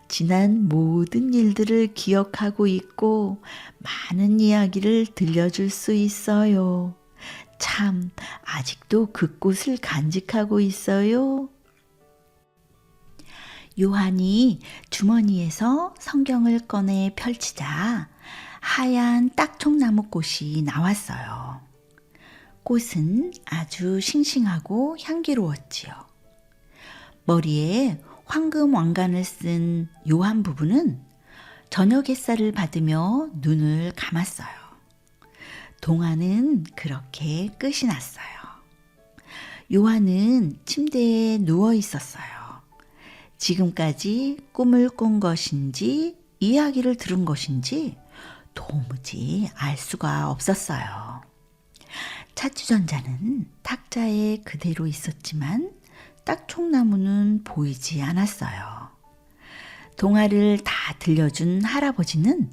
B: 지난 모든 일들을 기억하고 있고 많은 이야기를 들려줄 수 있어요. 참, 아직도 그 꽃을 간직하고 있어요. 요한이 주머니에서 성경을 꺼내 펼치자 하얀 딱총나무 꽃이 나왔어요. 꽃은 아주 싱싱하고 향기로웠지요. 머리에 황금 왕관을 쓴 요한 부부는 저녁 햇살을 받으며 눈을 감았어요. 동화는 그렇게 끝이 났어요. 요한은 침대에 누워 있었어요. 지금까지 꿈을 꾼 것인지 이야기를 들은 것인지 도무지 알 수가 없었어요. 차주전자는 탁자에 그대로 있었지만 딱총나무는 보이지 않았어요. 동화를 다 들려준 할아버지는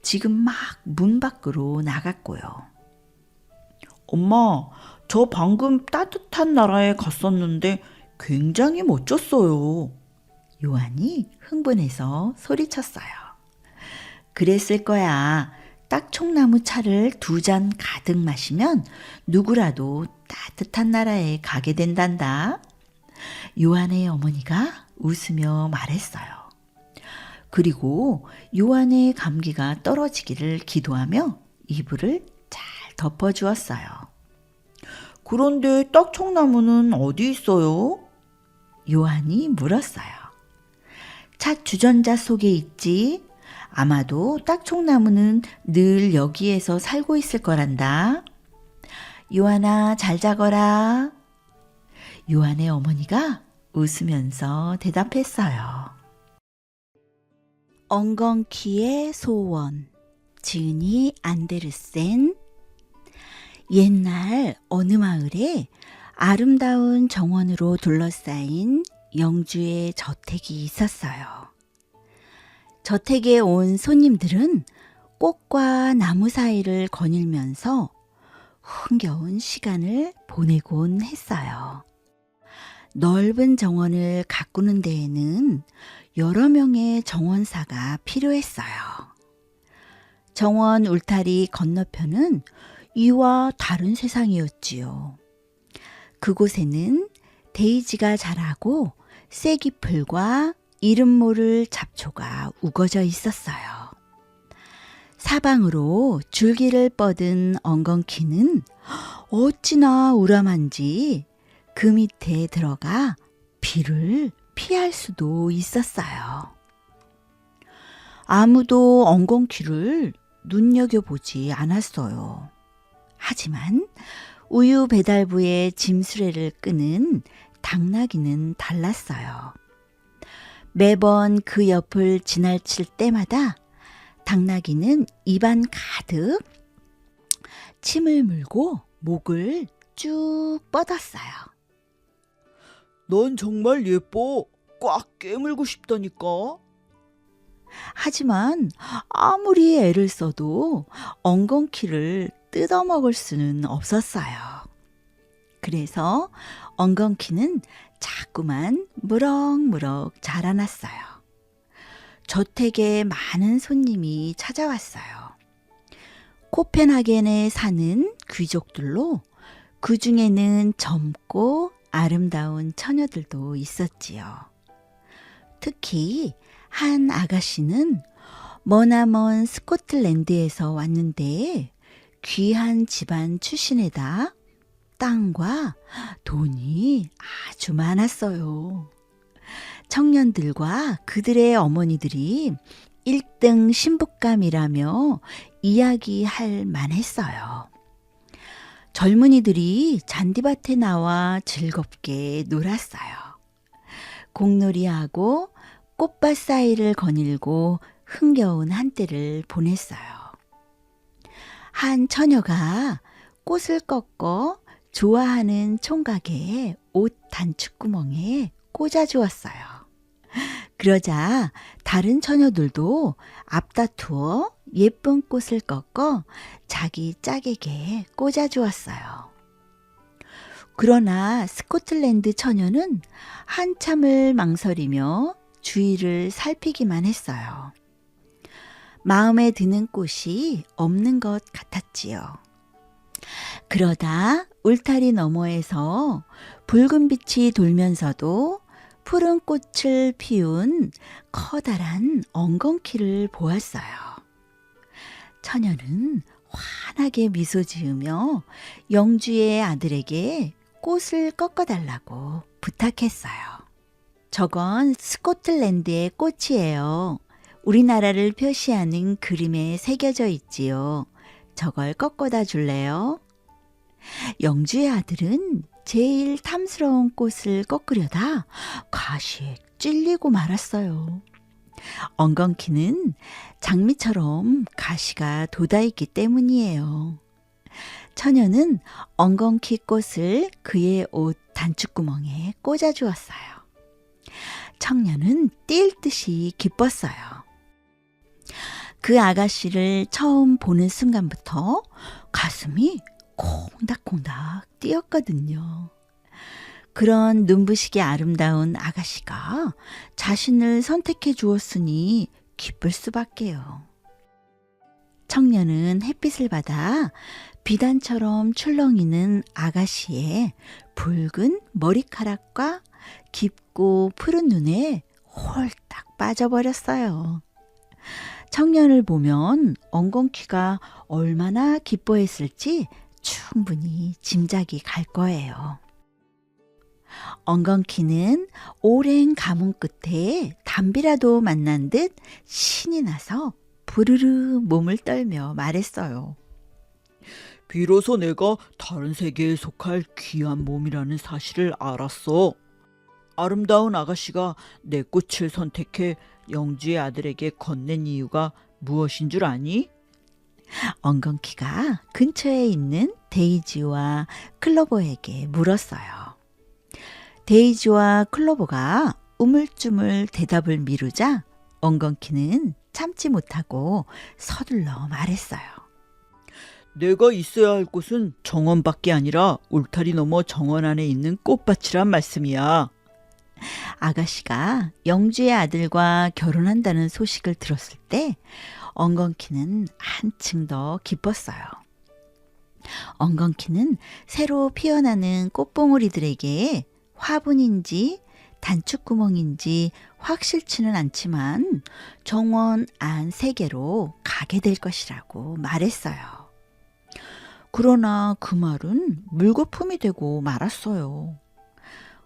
B: 지금 막 문 밖으로 나갔고요.
C: 엄마, 저 방금 따뜻한 나라에 갔었는데 굉장히 멋졌어요.
B: 요한이 흥분해서 소리쳤어요. 그랬을 거야. 딱총나무 차를 2잔 가득 마시면 누구라도 따뜻한 나라에 가게 된단다. 요한의 어머니가 웃으며 말했어요. 그리고 요한의 감기가 떨어지기를 기도하며 이불을 잘 덮어주었어요.
C: 그런데 딱총나무는 어디 있어요?
B: 요한이 물었어요. 차 주전자 속에 있지. 아마도 딱총나무는 늘 여기에서 살고 있을 거란다. 요한아, 잘 자거라. 요한의 어머니가 웃으면서 대답했어요. 엉겅퀴의 소원, 지은이 안데르센. 옛날 어느 마을에 아름다운 정원으로 둘러싸인 영주의 저택이 있었어요. 저택에 온 손님들은 꽃과 나무 사이를 거닐면서 흥겨운 시간을 보내곤 했어요. 넓은 정원을 가꾸는 데에는 여러 명의 정원사가 필요했어요. 정원 울타리 건너편은 이와 다른 세상이었지요. 그곳에는 데이지가 자라고 쐐기풀과 이름 모를 잡초가 우거져 있었어요. 사방으로 줄기를 뻗은 엉겅퀴는 어찌나 우람한지 그 밑에 들어가 비를 피할 수도 있었어요. 아무도 엉겅퀴를 눈여겨보지 않았어요. 하지만 우유 배달부의 짐수레를 끄는 당나귀는 달랐어요. 매번 그 옆을 지나칠 때마다 당나귀는 입안 가득 침을 물고 목을 쭉 뻗었어요.
C: 넌 정말 예뻐. 꽉 깨물고 싶다니까.
B: 하지만 아무리 애를 써도 엉겅퀴를 뜯어먹을 수는 없었어요. 그래서 엉겅퀴는 자꾸만 무럭무럭 자라났어요. 저택에 많은 손님이 찾아왔어요. 코펜하겐에 사는 귀족들로 그 중에는 젊고 아름다운 처녀들도 있었지요. 특히 한 아가씨는 머나먼 스코틀랜드에서 왔는데 귀한 집안 출신에다 땅과 돈이 아주 많았어요. 청년들과 그들의 어머니들이 1등 신부감이라며 이야기할 만했어요. 젊은이들이 잔디밭에 나와 즐겁게 놀았어요. 공놀이하고 꽃밭 사이를 거닐고 흥겨운 한때를 보냈어요. 한 처녀가 꽃을 꺾어 좋아하는 총각의 옷 단추구멍에 꽂아주었어요. 그러자 다른 처녀들도 앞다투어 예쁜 꽃을 꺾어 자기 짝에게 꽂아주었어요. 그러나 스코틀랜드 처녀는 한참을 망설이며 주위를 살피기만 했어요. 마음에 드는 꽃이 없는 것 같았지요. 그러다 울타리 너머에서 붉은 빛이 돌면서도 푸른 꽃을 피운 커다란 엉겅퀴를 보았어요. 처녀는 환하게 미소 지으며 영주의 아들에게 꽃을 꺾어달라고 부탁했어요. 저건 스코틀랜드의 꽃이에요. 우리나라를 표시하는 그림에 새겨져 있지요. 저걸 꺾어다 줄래요? 영주의 아들은 제일 탐스러운 꽃을 꺾으려다 가시에 찔리고 말았어요. 엉겅퀴는 장미처럼 가시가 돋아있기 때문이에요. 처녀는 엉겅퀴 꽃을 그의 옷 단추구멍에 꽂아주었어요. 청년은 뛸 듯이 기뻤어요. 그 아가씨를 처음 보는 순간부터 가슴이 콩닥콩닥 뛰었거든요. 그런 눈부시게 아름다운 아가씨가 자신을 선택해 주었으니 기쁠 수밖에요. 청년은 햇빛을 받아 비단처럼 출렁이는 아가씨의 붉은 머리카락과 깊고 푸른 눈에 홀딱 빠져버렸어요. 청년을 보면 엉겅퀴가 얼마나 기뻐했을지 충분히 짐작이 갈 거예요. 엉겅퀴는 오랜 가뭄 끝에 담비라도 만난 듯 신이 나서 부르르 몸을 떨며 말했어요.
C: 비로소 내가 다른 세계에 속할 귀한 몸이라는 사실을 알았어. 아름다운 아가씨가 내 꽃을 선택해 영주의 아들에게 건넨 이유가 무엇인 줄 아니?
B: 엉겅퀴가 근처에 있는 데이지와 클로버에게 물었어요. 데이지와 클로버가 우물쭈물 대답을 미루자 엉겅퀴는 참지 못하고 서둘러 말했어요.
C: 내가 있어야 할 곳은 정원밖에 아니라 울타리 너머 정원 안에 있는 꽃밭이란 말씀이야.
B: 아가씨가 영주의 아들과 결혼한다는 소식을 들었을 때 엉겅퀴는 한층 더 기뻤어요. 엉겅퀴는 새로 피어나는 꽃봉오리들에게 화분인지 단축구멍인지 확실치는 않지만 정원 안 3개로 가게 될 것이라고 말했어요. 그러나 그 말은 물거품이 되고 말았어요.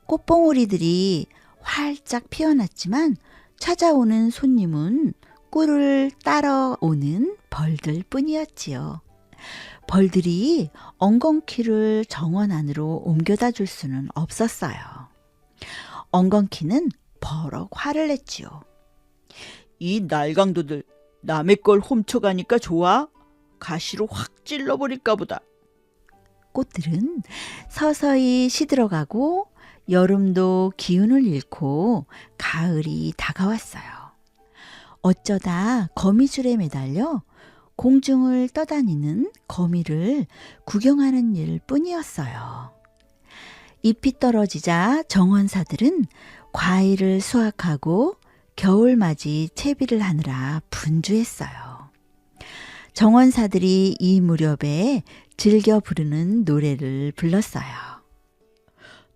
B: 꽃봉오리들이 활짝 피어났지만 찾아오는 손님은 꿀을 따라오는 벌들 뿐이었지요. 벌들이 엉겅퀴를 정원 안으로 옮겨다 줄 수는 없었어요. 엉겅퀴는 버럭 화를 냈지요.
C: 이 날강도들 남의 걸 훔쳐가니까 좋아? 가시로 확 찔러버릴까 보다.
B: 꽃들은 서서히 시들어가고 여름도 기운을 잃고 가을이 다가왔어요. 어쩌다 거미줄에 매달려 공중을 떠다니는 거미를 구경하는 일 뿐이었어요. 잎이 떨어지자 정원사들은 과일을 수확하고 겨울맞이 채비를 하느라 분주했어요. 정원사들이 이 무렵에 즐겨 부르는 노래를 불렀어요.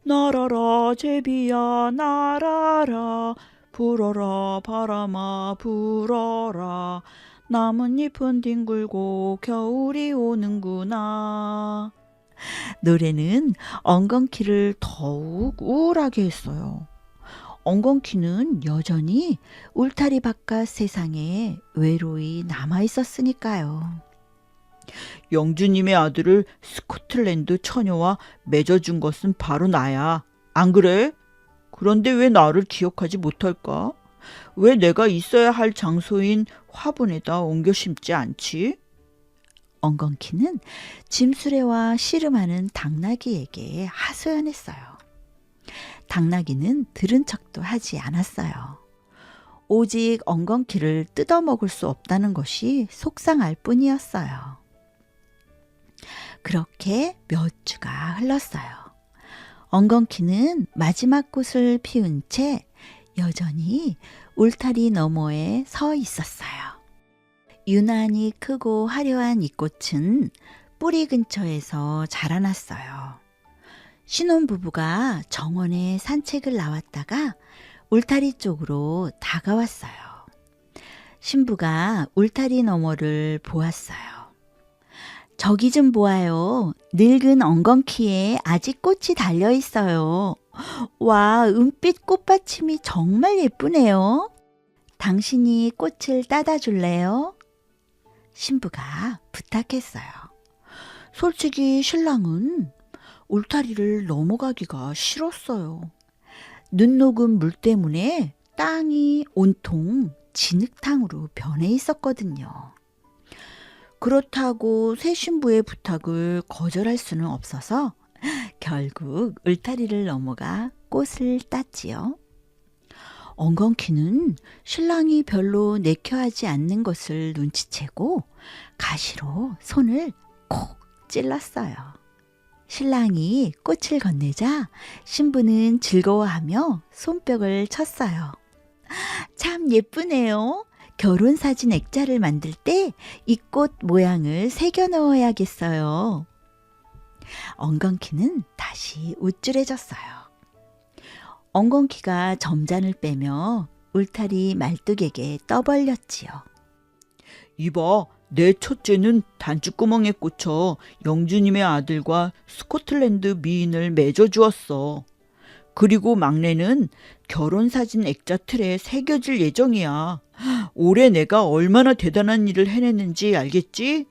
C: 날아라 제비야 날아라 불어라 바람아 불어라 나뭇잎은 뒹굴고 겨울이 오는구나.
B: 노래는 엉겅퀴를 더욱 우울하게 했어요. 엉겅퀴는 여전히 울타리 바깥 세상에 외로이 남아 있었으니까요.
C: 영주님의 아들을 스코틀랜드 처녀와 맺어준 것은 바로 나야. 안 그래? 그런데 왜 나를 기억하지 못할까? 왜 내가 있어야 할 장소인 화분에다 옮겨 심지 않지?
B: 엉겅퀴는 짐수레와 씨름하는 당나귀에게 하소연했어요. 당나귀는 들은 척도 하지 않았어요. 오직 엉겅퀴를 뜯어먹을 수 없다는 것이 속상할 뿐이었어요. 그렇게 몇 주가 흘렀어요. 엉겅퀴는 마지막 꽃을 피운 채 여전히 울타리 너머에 서 있었어요. 유난히 크고 화려한 이 꽃은 뿌리 근처에서 자라났어요. 신혼부부가 정원에 산책을 나왔다가 울타리 쪽으로 다가왔어요. 신부가 울타리 너머를 보았어요. 저기 좀 보아요. 늙은 엉겅퀴에 아직 꽃이 달려 있어요. 와, 은빛 꽃받침이 정말 예쁘네요. 당신이 꽃을 따다 줄래요? 신부가 부탁했어요. 솔직히 신랑은 울타리를 넘어가기가 싫었어요. 눈 녹은 물 때문에 땅이 온통 진흙탕으로 변해 있었거든요. 그렇다고 새 신부의 부탁을 거절할 수는 없어서 결국 울타리를 넘어가 꽃을 땄지요. 엉겅퀴는 신랑이 별로 내켜하지 않는 것을 눈치채고 가시로 손을 콕 찔렀어요. 신랑이 꽃을 건네자 신부는 즐거워하며 손뼉을 쳤어요. 참 예쁘네요. 결혼사진 액자를 만들 때 이 꽃 모양을 새겨 넣어야겠어요. 엉겅퀴는 다시 우쭐해졌어요. 엉겅퀴가 점잔을 빼며 울타리 말뚝에게 떠벌렸지요.
C: 이봐, 내 첫째는 단추구멍에 꽂혀 영주님의 아들과 스코틀랜드 미인을 맺어주었어. 그리고 막내는 결혼사진 액자 틀에 새겨질 예정이야. 올해 내가 얼마나 대단한 일을 해냈는지 알겠지?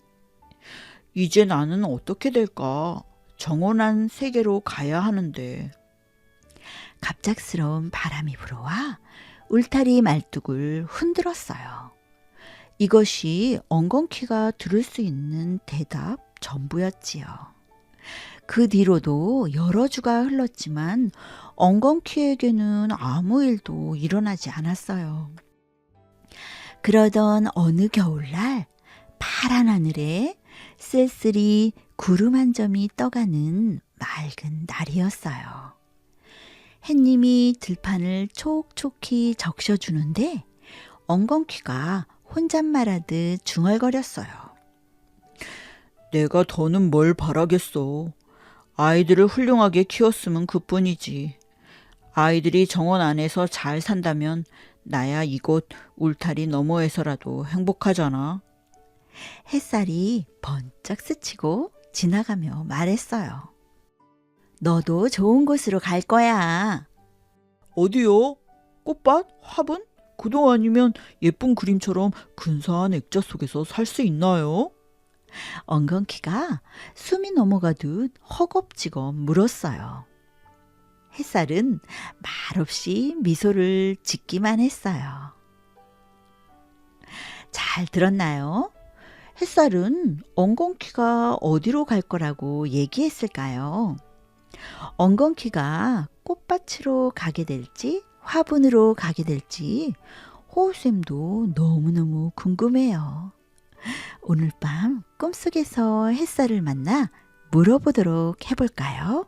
C: 이제 나는 어떻게 될까? 정원안 세계로 가야 하는데.
B: 갑작스러운 바람이 불어와 울타리 말뚝을 흔들었어요. 이것이 엉겅퀴가 들을 수 있는 대답 전부였지요. 그 뒤로도 여러 주가 흘렀지만 엉겅퀴에게는 아무 일도 일어나지 않았어요. 그러던 어느 겨울날 파란 하늘에 쓸쓸히 구름 한 점이 떠가는 맑은 날이었어요. 햇님이 들판을 촉촉히 적셔주는데 엉겅퀴가 혼잣말하듯 중얼거렸어요.
C: 내가 더는 뭘 바라겠어. 아이들을 훌륭하게 키웠으면 그뿐이지. 아이들이 정원 안에서 잘 산다면 나야 이곳 울타리 너머에서라도 행복하잖아.
B: 햇살이 번쩍 스치고 지나가며 말했어요. 너도 좋은 곳으로 갈 거야.
C: 어디요? 꽃밭? 화분? 그동안이면 예쁜 그림처럼 근사한 액자 속에서 살 수 있나요?
B: 엉겅퀴가 숨이 넘어가듯 허겁지겁 물었어요. 햇살은 말없이 미소를 짓기만 했어요. 잘 들었나요? 햇살은 엉겅퀴가 어디로 갈 거라고 얘기했을까요? 엉겅퀴가 꽃밭으로 가게 될지 화분으로 가게 될지 호우쌤도 너무너무 궁금해요. 오늘 밤 꿈속에서 햇살을 만나 물어보도록 해볼까요?